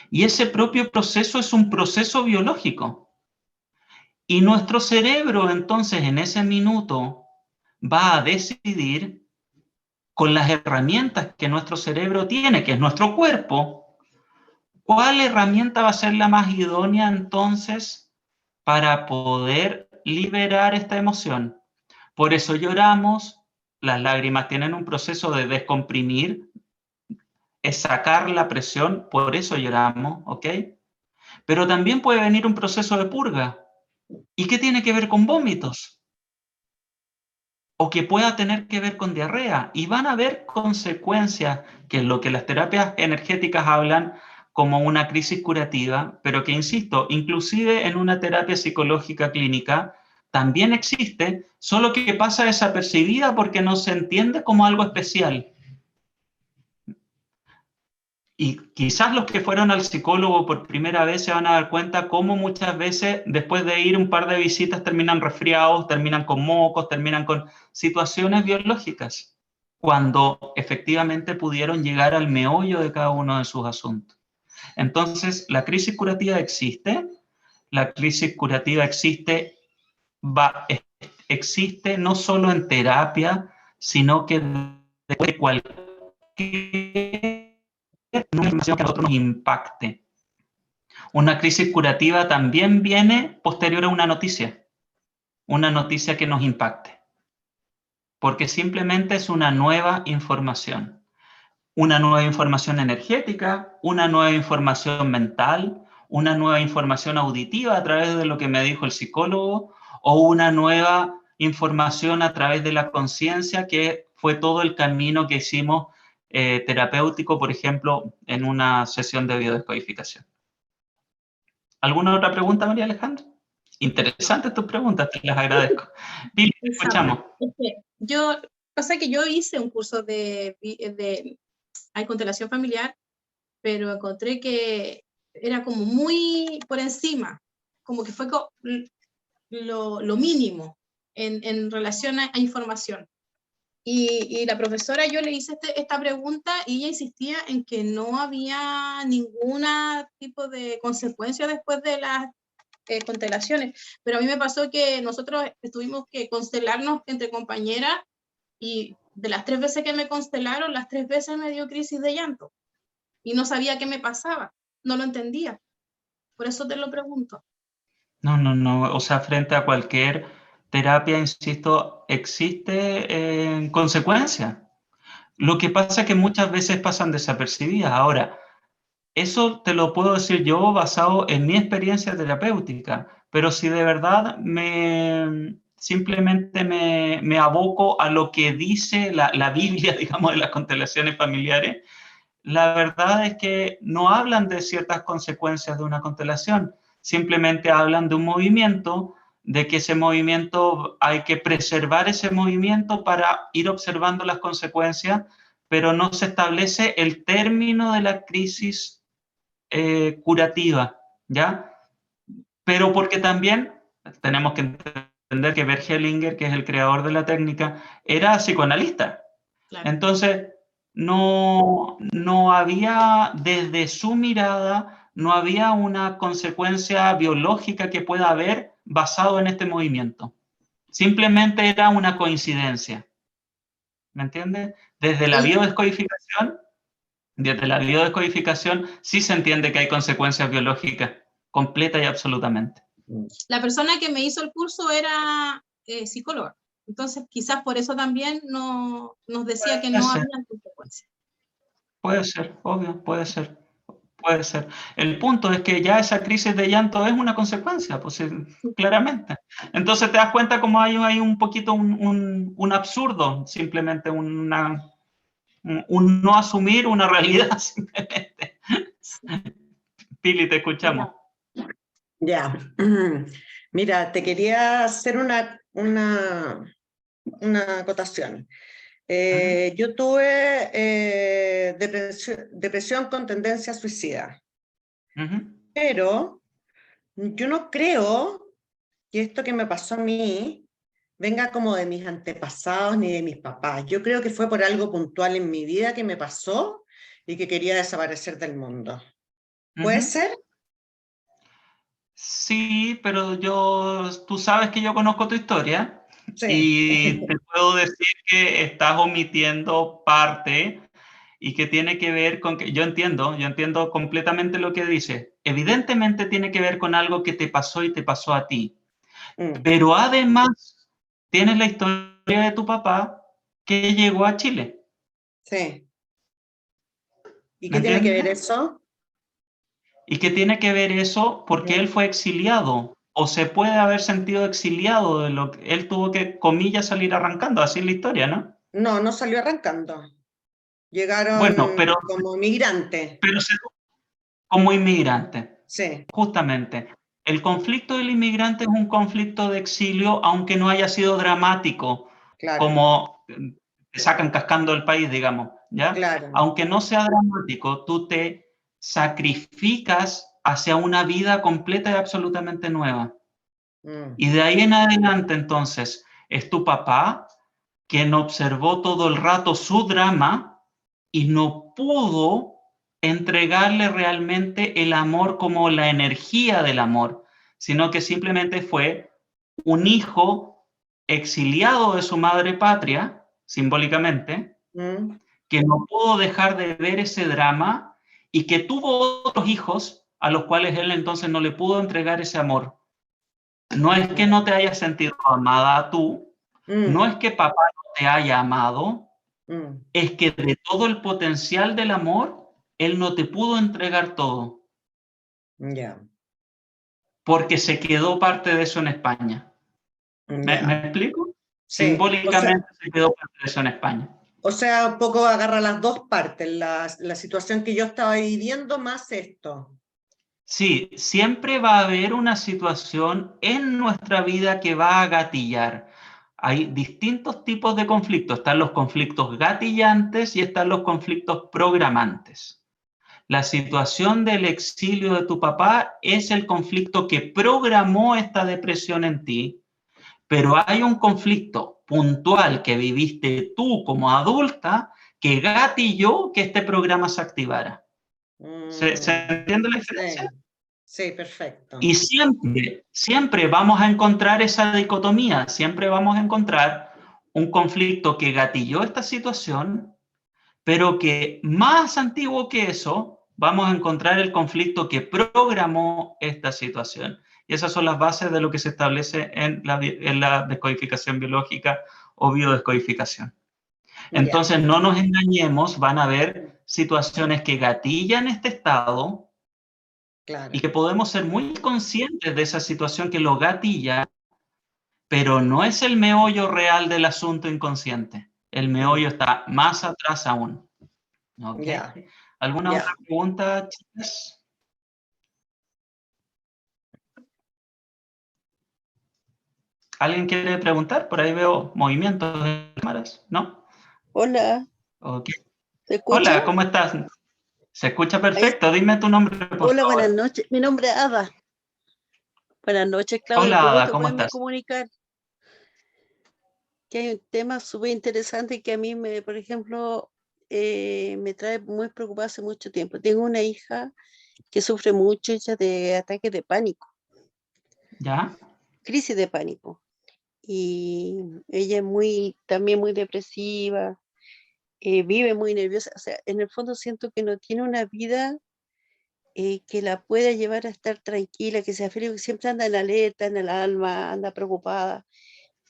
Y ese propio proceso es un proceso biológico. Y nuestro cerebro, entonces, en ese minuto, va a decidir, con las herramientas que nuestro cerebro tiene, que es nuestro cuerpo, ¿cuál herramienta va a ser la más idónea, entonces, para poder liberar esta emoción? Por eso lloramos, las lágrimas tienen un proceso de descomprimir, es sacar la presión, por eso lloramos, ¿ok? Pero también puede venir un proceso de purga. ¿Y qué tiene que ver con vómitos? O que pueda tener que ver con diarrea. Y van a haber consecuencias, que es lo que las terapias energéticas hablan como una crisis curativa, pero que, insisto, inclusive en una terapia psicológica clínica también existe, solo que pasa desapercibida porque no se entiende como algo especial. Y quizás los que fueron al psicólogo por primera vez se van a dar cuenta cómo muchas veces después de ir un par de visitas terminan resfriados, terminan con mocos, terminan con situaciones biológicas, cuando efectivamente pudieron llegar al meollo de cada uno de sus asuntos. Entonces, la crisis curativa existe existe no solo en terapia, sino que de cualquier una información que a nosotros nos impacte. Una crisis curativa también viene posterior a una noticia que nos impacte, porque simplemente es una nueva información energética, una nueva información mental, una nueva información auditiva a través de lo que me dijo el psicólogo, o una nueva información a través de la conciencia, que fue todo el camino que hicimos terapéutico, por ejemplo, en una sesión de biodescodificación. ¿Alguna otra pregunta, María Alejandra? Interesantes tus preguntas, te las agradezco. Pili, te escuchamos. Pasa que yo hice un curso de constelación familiar, pero encontré que era como muy por encima, como que fue lo mínimo en relación a información. Y la profesora, yo le hice esta pregunta y ella insistía en que no había ningún tipo de consecuencia después de las constelaciones. Pero a mí me pasó que nosotros tuvimos que constelarnos entre compañeras y de las 3 veces que me constelaron, las 3 veces me dio crisis de llanto. Y no sabía qué me pasaba, no lo entendía. Por eso te lo pregunto. No, o sea, frente a cualquier terapia, insisto, existe consecuencia. Lo que pasa es que muchas veces pasan desapercibidas. Ahora, eso te lo puedo decir yo basado en mi experiencia terapéutica, pero si de verdad simplemente me aboco a lo que dice la Biblia, digamos, de las constelaciones familiares, la verdad es que no hablan de ciertas consecuencias de una constelación, simplemente hablan de un movimiento, de que ese movimiento hay que preservar ese movimiento para ir observando las consecuencias, pero no se establece el término de la crisis curativa, ¿ya? Pero porque también tenemos que entender que Bert Hellinger, que es el creador de la técnica, era psicoanalista. Claro. Entonces, no había, desde su mirada, no había una consecuencia biológica que pueda haber basado en este movimiento. Simplemente era una coincidencia. ¿Me entiendes? Desde la biodescodificación, sí se entiende que hay consecuencias biológicas, completa y absolutamente. La persona que me hizo el curso era psicóloga, entonces quizás por eso también nos decía que no había consecuencias. Puede ser, obvio, puede ser. El punto es que ya esa crisis de llanto es una consecuencia, pues claramente. Entonces te das cuenta como hay un poquito un absurdo, simplemente un no asumir una realidad, simplemente. Pili, te escuchamos. Ya. Mira, te quería hacer una acotación. Yo tuve depresión con tendencia suicida, Ujú. pero yo no creo que esto que me pasó a mí venga como de mis antepasados ni de mis papás. Yo creo que fue por algo puntual en mi vida que me pasó y que quería desaparecer del mundo. ¿Puede Ujú. ser? Sí, pero tú sabes que yo conozco tu historia Sí. y te puedo decir que estás omitiendo parte y que tiene que ver con que yo entiendo completamente lo que dices. Evidentemente tiene que ver con algo que te pasó y te pasó a ti, Mm, pero además tienes la historia de tu papá que llegó a Chile, sí. ¿Y ¿me qué tiene que ver entiendes? eso? ¿Y qué tiene que ver eso? Porque él Mm. fue exiliado o se puede haber sentido exiliado de lo que él tuvo que, comillas, salir arrancando, así es la historia, ¿no? No, no salió arrancando. Bueno, Llegaron como migrantes. pero como inmigrante, Sí, justamente. El conflicto del inmigrante es un conflicto de exilio, aunque no haya sido dramático, claro, como te sacan cascando el país, digamos, ¿ya? claro. Aunque no sea dramático, tú te sacrificas hacia una vida completa y absolutamente nueva. Mm, Y de ahí en adelante, entonces, es tu papá quien observó todo el rato su drama y no pudo entregarle realmente el amor como la energía del amor, sino que simplemente fue un hijo exiliado de su madre patria, simbólicamente, mm, que no pudo dejar de ver ese drama y que tuvo otros hijos a los cuales él entonces no le pudo entregar ese amor. No es que no te hayas sentido amada tú, no mm, es que papá no te haya amado, mm, es que de todo el potencial del amor, él no te pudo entregar todo, ya, porque se quedó parte de eso en España. ¿Me ya. explico? Sí, Simbólicamente se quedó parte de eso en España. o sea, un poco agarra las dos partes, la situación que yo estaba viviendo más esto. Sí, siempre va a haber una situación en nuestra vida que va a gatillar. Hay distintos tipos de conflictos. Están los conflictos gatillantes y están los conflictos programantes. La situación del exilio de tu papá es el conflicto que programó esta depresión en ti, pero hay un conflicto puntual que viviste tú como adulta que gatilló que este programa se activara. ¿Se Mm, entiende la diferencia? sí, sí, perfecto. Y siempre vamos a encontrar esa dicotomía, siempre vamos a encontrar un conflicto que gatilló esta situación, pero que más antiguo que eso, vamos a encontrar el conflicto que programó esta situación. Y esas son las bases de lo que se establece en la descodificación biológica o biodescodificación. Ya, Entonces, no nos engañemos, van a haber situaciones que gatillan este estado y claro. que podemos ser muy conscientes de esa situación que lo gatilla, pero no es el meollo real del asunto inconsciente. El Mm, meollo está más atrás aún. ¿Ok? ya, ¿Alguna otra ya. pregunta, chicas? ¿Alguien quiere preguntar? Por ahí veo movimientos de cámaras, ¿no? Hola, Ok. ¿se escucha? Hola, ¿cómo estás? Se escucha Ahí- perfecto. Dime tu nombre, por Hola, buenas favor. noches. Mi nombre es Ada. Buenas noches, Claudio. Qué Hola, Ada, gusto ¿cómo poderme estás? comunicar. Que hay un tema súper interesante que a mí, por ejemplo, me trae muy preocupada hace mucho tiempo. Tengo una hija que sufre mucho ella de ataques de pánico, ¿Ya? crisis de pánico. Y ella es también muy depresiva, vive muy nerviosa. O sea, en el fondo siento que no tiene una vida que la pueda llevar a estar tranquila, que sea feliz, porque siempre anda en alerta, en el alma, anda preocupada.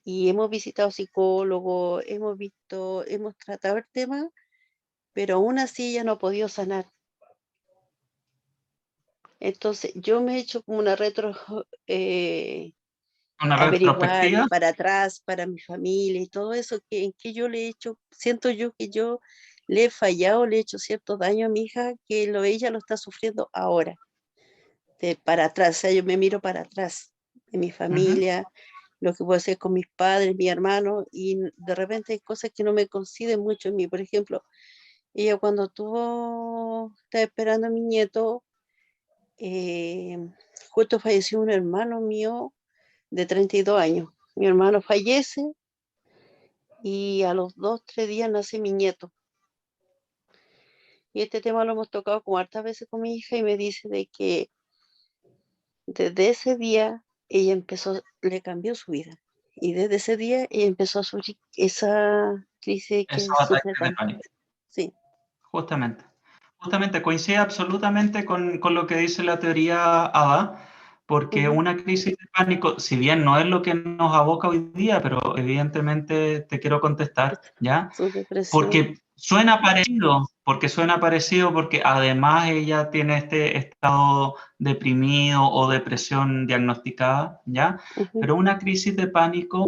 Y hemos visitado psicólogos, hemos tratado el tema, pero aún así ella no ha podido sanar. Entonces, yo me he hecho como una eh, ¿Una averiguar retrospectiva? para atrás, para mi familia y todo eso, en que yo le he hecho, siento yo que yo le he fallado, le he hecho cierto daño a mi hija, ella lo está sufriendo ahora. para atrás, o sea, yo me miro para atrás, en mi familia, lo que puedo hacer con mis padres, mi hermano, y de repente hay cosas que no me coinciden mucho en mí. Por ejemplo, ella cuando estaba esperando a mi nieto, eh, justo falleció un hermano mío de 32 años. Mi hermano fallece y a los 2, 3 días nace mi nieto. Y este tema lo hemos tocado como hartas veces con mi hija y me dice de que desde ese día ella le cambió su vida. Y desde ese día ella empezó a sufrir esa crisis Esa que batalla sufre de tanto. pánico. Sí, Justamente. Justamente coincide absolutamente con lo que dice la teoría ABA, porque ujú, una crisis de pánico, si bien no es lo que nos aboca hoy día, pero evidentemente te quiero contestar, ¿ya? su depresión. Porque suena parecido, porque además ella tiene este estado deprimido o depresión diagnosticada, ¿ya? Ujú, Pero una crisis de pánico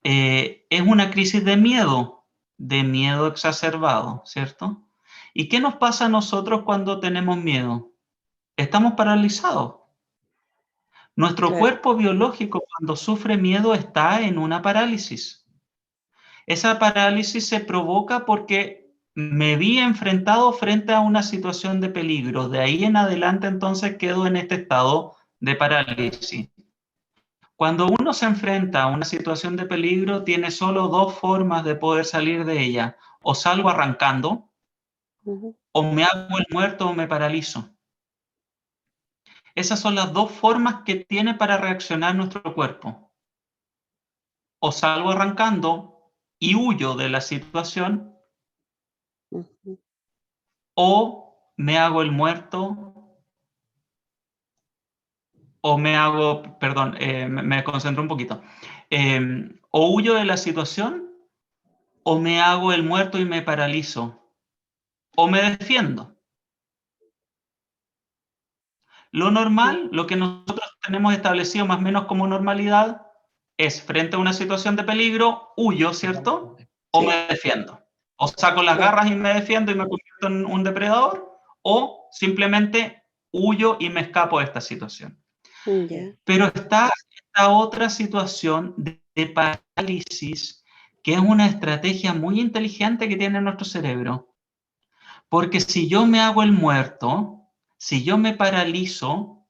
es una crisis de miedo exacerbado, ¿cierto? ¿Y qué nos pasa a nosotros cuando tenemos miedo? Estamos paralizados. Nuestro claro. cuerpo biológico cuando sufre miedo está en una parálisis. Esa parálisis se provoca porque me vi enfrentado frente a una situación de peligro. De ahí en adelante entonces quedo en este estado de parálisis. Cuando uno se enfrenta a una situación de peligro, tiene solo dos formas de poder salir de ella. O salgo arrancando, Ujú, o me hago el muerto o me paralizo. Esas son las dos formas que tiene para reaccionar nuestro cuerpo. O salgo arrancando y huyo de la situación, ujú, o me hago el muerto, o me hago, perdón, me concentro un poquito. O huyo de la situación, o me hago el muerto y me paralizo, o me defiendo. Lo ujú, normal, lo que nosotros tenemos establecido más o menos como normalidad, es frente a una situación de peligro, huyo, ¿cierto? O me sí, defiendo. O saco las claro. garras y me defiendo y me convierto en un depredador, o simplemente huyo y me escapo de esta situación. Ya. Pero está esta otra situación de parálisis, que es una estrategia muy inteligente que tiene nuestro cerebro. Porque si yo me hago el muerto, si yo me paralizo,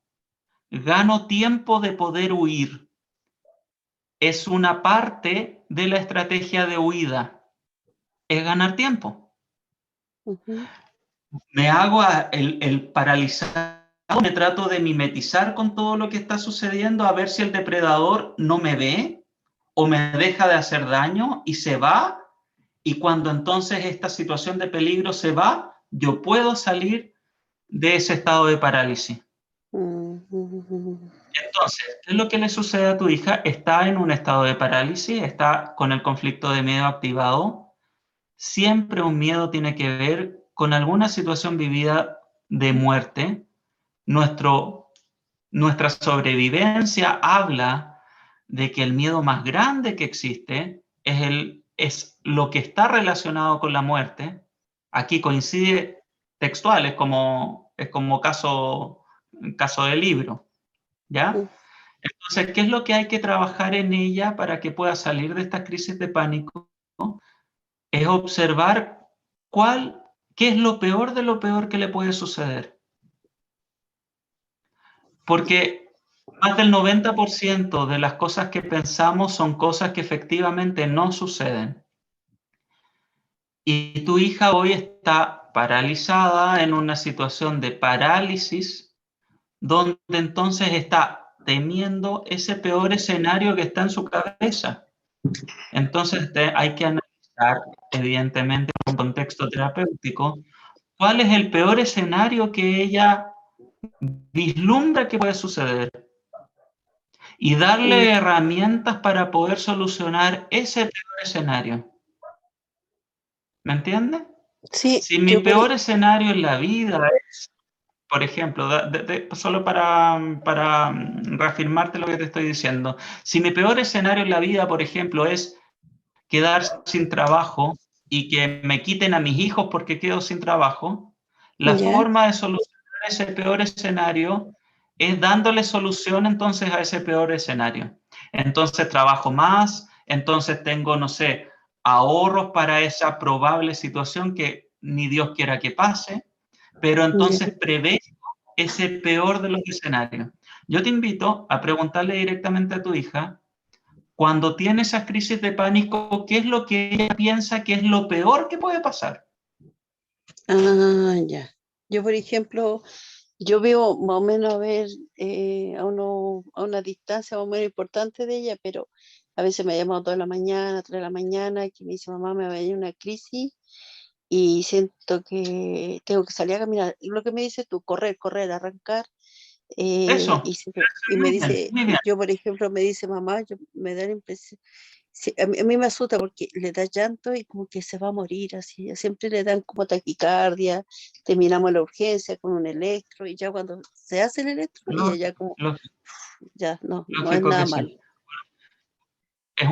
gano tiempo de poder huir. Es una parte de la estrategia de huida, es ganar tiempo. Ujú, Me hago el paralizado, me trato de mimetizar con todo lo que está sucediendo a ver si el depredador no me ve o me deja de hacer daño y se va. Y cuando entonces esta situación de peligro se va, yo puedo salir de ese estado de parálisis. ujú, Entonces, ¿qué es lo que le sucede a tu hija? Está en un estado de parálisis, está con el conflicto de miedo activado. Siempre un miedo tiene que ver con alguna situación vivida de muerte. Nuestra sobrevivencia habla de que el miedo más grande que existe es lo que está relacionado con la muerte. Aquí coincide textual, es como caso de libro, ¿ya? ujú, Entonces, ¿qué es lo que hay que trabajar en ella para que pueda salir de esta crisis de pánico? Es observar qué es lo peor de lo peor que le puede suceder. Porque más del 90% de las cosas que pensamos son cosas que efectivamente no suceden. Y tu hija hoy está paralizada en una situación de parálisis, donde entonces está temiendo ese peor escenario que está en su cabeza. Entonces hay que analizar, evidentemente, en un contexto terapéutico, cuál es el peor escenario que ella vislumbra que puede suceder y mm, darle herramientas para poder solucionar ese peor escenario. ¿Me entiendes? sí, Si mi peor escenario en la vida es, por ejemplo, solo para reafirmarte lo que te estoy diciendo, si mi peor escenario en la vida, por ejemplo, es quedar sin trabajo y que me quiten a mis hijos porque quedo sin trabajo, la ya, forma de solucionar ese peor escenario es dándole solución entonces a ese peor escenario. Entonces trabajo más, entonces tengo, no sé, ahorros para esa probable situación que ni Dios quiera que pase, pero entonces prevé ese peor de los escenarios. Yo te invito a preguntarle directamente a tu hija, cuando tiene esas crisis de pánico, ¿qué es lo que ella piensa que es lo peor que puede pasar? Ah, ya. Yo, por ejemplo, yo veo más o menos a ver a una distancia más o menos importante de ella, pero a veces me ha llamado 2 de la mañana, 3 de la mañana, que me dice, mamá, me va a venir una crisis y siento que tengo que salir a caminar. Lo que me dices tú, correr, correr, arrancar. Eso, Y me muy bien, dice, muy bien. yo por ejemplo, me dice, mamá, me da la impresión, sí, a mí me asusta porque le da llanto y como que se va a morir, así, siempre le dan como taquicardia, terminamos la urgencia con un electro y ya cuando se hace el electro, ella ya como, ya no es Lógico nada que malo. sí. Es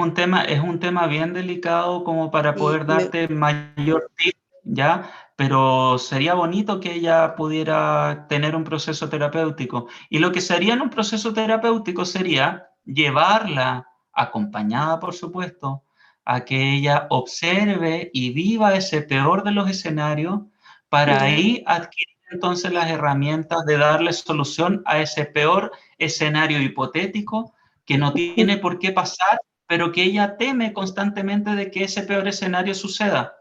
un tema bien delicado como para Y poder darte mayor tip, ¿ya? Pero sería bonito que ella pudiera tener un proceso terapéutico. Y lo que sería en un proceso terapéutico sería llevarla, acompañada por supuesto, a que ella observe y viva ese peor de los escenarios para ya, ahí adquirir entonces las herramientas de darle solución a ese peor escenario hipotético que no tiene por qué pasar, pero que ella teme constantemente de que ese peor escenario suceda.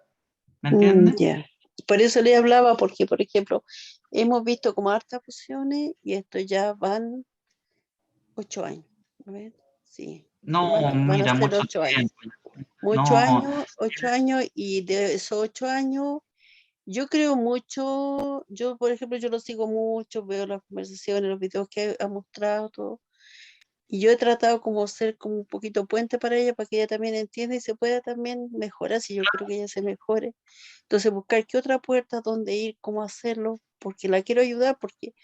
¿Me entiendes? ya. Por eso le hablaba, porque por ejemplo, hemos visto como hartas fusiones y esto ya van 8 años. A ver, sí, No, van a mira, ser mucho 8 años. tiempo. No, 8 años, y de esos 8 años, yo creo mucho, yo por ejemplo, yo lo sigo mucho, veo las conversaciones, los videos que ha mostrado, todo, y yo he tratado como ser como un poquito puente para ella, para que ella también entienda y se pueda también mejorar, si yo creo que ella se mejore. Entonces buscar qué otra puerta, dónde ir, cómo hacerlo, porque la quiero ayudar, porque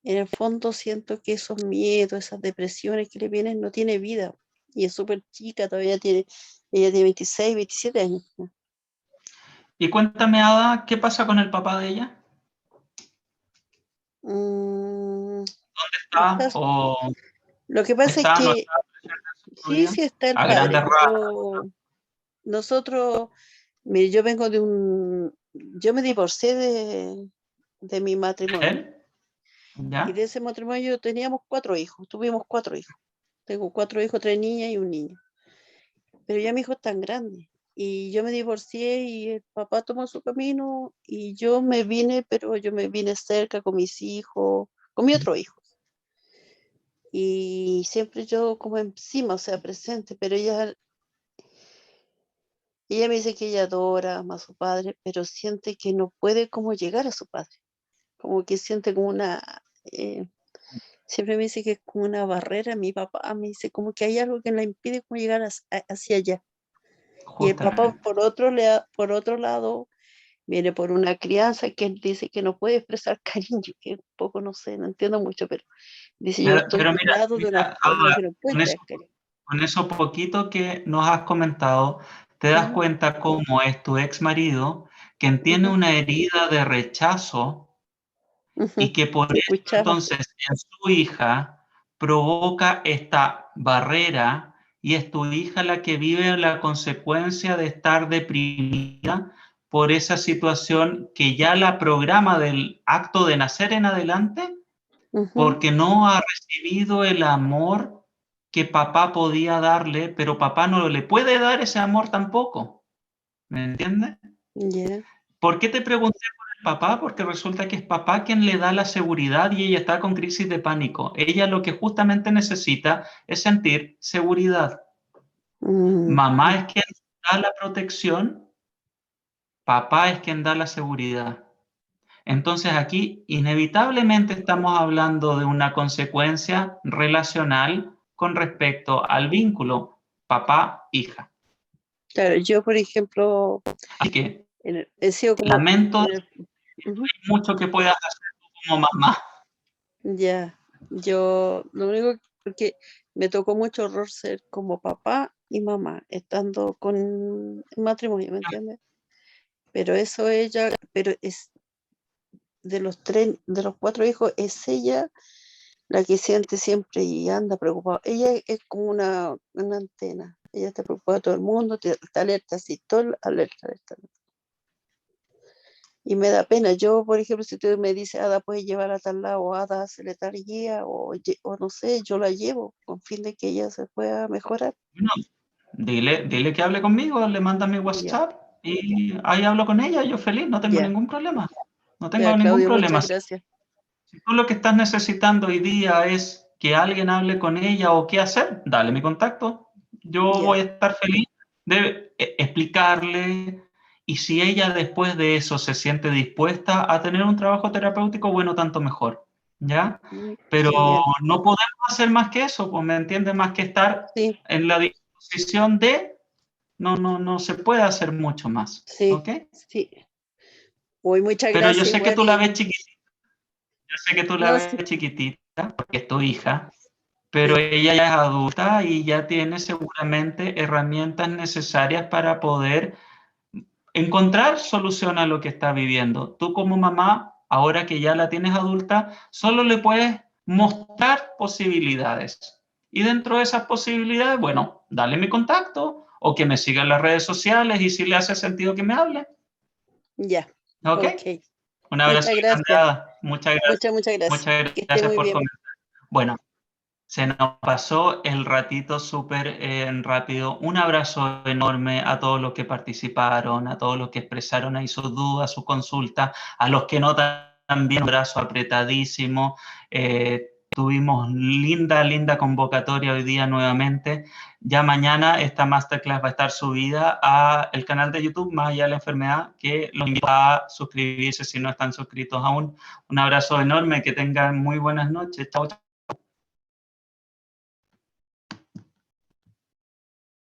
en el fondo siento que esos miedos, esas depresiones que le vienen, no tiene vida, y es súper chica, ella tiene 26, 27 años. y cuéntame, Ada, ¿qué pasa con el papá de ella? Mm, ¿Está estás- o lo que pasa es está, no que está en su sí, vida? sí está el A grandes padre, rasgos. pero nosotros, mire, yo vengo yo me divorcié de mi matrimonio, ¿Él? y de ¿Ya? ese matrimonio teníamos 4 hijos, tuvimos 4 hijos. Tengo 4 hijos, 3 niñas y un niño. Pero ya mi hijo es tan grande. Y yo me divorcié y el papá tomó su camino y yo me vine, pero yo me vine cerca con mis hijos, con mi otro hijo. Y siempre yo como encima, o sea, presente, pero ella me dice que ella adora ama a su padre, pero siente que no puede como llegar a su padre. Como que siente como eh, siempre me dice que es como una barrera. Mi papá me dice como que hay algo que la impide como llegar hacia allá. Y el papá, Justamente. por otro lado, viene por una crianza que él dice que no puede expresar cariño, que un poco no sé, no entiendo mucho, pero dice yo estoy Pero mira, criado de una forma Ada, que no puede con eso, expresar cariño. con eso poquito que nos has comentado, te das Ujú, cuenta cómo es tu ex marido, quien tiene ujú, una herida de rechazo ujú. y que por Te eso escuchaba. entonces en su hija provoca esta barrera y es tu hija la que vive la consecuencia de estar deprimida por esa situación que ya la programa del acto de nacer en adelante Ujú, porque no ha recibido el amor que papá podía darle, pero papá no le puede dar ese amor tampoco. ¿Me entiendes? ya, ¿Por qué te pregunté por el papá? Porque resulta que es papá quien le da la seguridad y ella está con crisis de pánico. Ella lo que justamente necesita es sentir seguridad. Mamá ya, es quien da la protección, papá es quien da la seguridad. Entonces aquí inevitablemente estamos hablando de una consecuencia relacional con respecto al vínculo papá-hija. claro, yo por ejemplo, Así que he sido como, lamento ujú, mucho que puedas hacer tú como mamá. ya, yo, lo único, porque me tocó mucho horror ser como papá y mamá, estando con en matrimonio, ¿me entiendes? Pero eso pero es de los 4 hijos, es ella la que siente siempre y anda preocupada. Ella es como una antena. Ella está preocupada de todo el mundo, está alerta, así, todo alerta, alerta, alerta. Y me da pena. Yo, por ejemplo, si tú me dices, Ada, puedes llevar a tal lado, Ada, hacerle tal guía, o no sé, yo la llevo con fin de que ella se pueda mejorar. Bueno, dile que hable conmigo, le manda mi Ya, WhatsApp y ahí hablo con ella, yo feliz, no tengo ya, ningún problema. No tengo ya, ningún Claudio, problema. muchas gracias. Si tú lo que estás necesitando hoy día es que alguien hable con ella o qué hacer, dale mi contacto. Yo Ya, voy a estar feliz de explicarle, y si ella después de eso se siente dispuesta a tener un trabajo terapéutico, bueno, tanto mejor, ¿ya? Pero genial. no podemos hacer más que eso, pues, ¿me entiendes? Más que estar Sí, en la disposición de, no se puede hacer mucho más, sí, ¿ok? sí. Uy, muchas Pero yo gracias sé que igual tú la y ves chiquitita, yo sé que tú la no, ves sí, chiquitita, porque es tu hija, pero sí, ella ya es adulta y ya tiene seguramente herramientas necesarias para poder encontrar solución a lo que está viviendo. Tú como mamá, ahora que ya la tienes adulta, solo le puedes mostrar posibilidades. Y dentro de esas posibilidades, bueno, dale mi contacto o que me siga en las redes sociales, y si le hace sentido que me hable. ya, ¿Ok? ok. Un abrazo Muchas grande, gracias, Ada. Muchas gracias. muchas gracias. Muchas Que esté gracias muy por bien. comentar. Bueno, se nos pasó el ratito súper rápido. Un abrazo enorme a todos los que participaron, a todos los que expresaron ahí sus dudas, sus consultas, a los que no también, un abrazo apretadísimo. Tuvimos linda convocatoria hoy día nuevamente. Ya mañana esta masterclass va a estar subida al canal de YouTube, Más allá de la enfermedad, que los invito a suscribirse si no están suscritos aún. Un abrazo enorme, que tengan muy buenas noches. Chao, chao.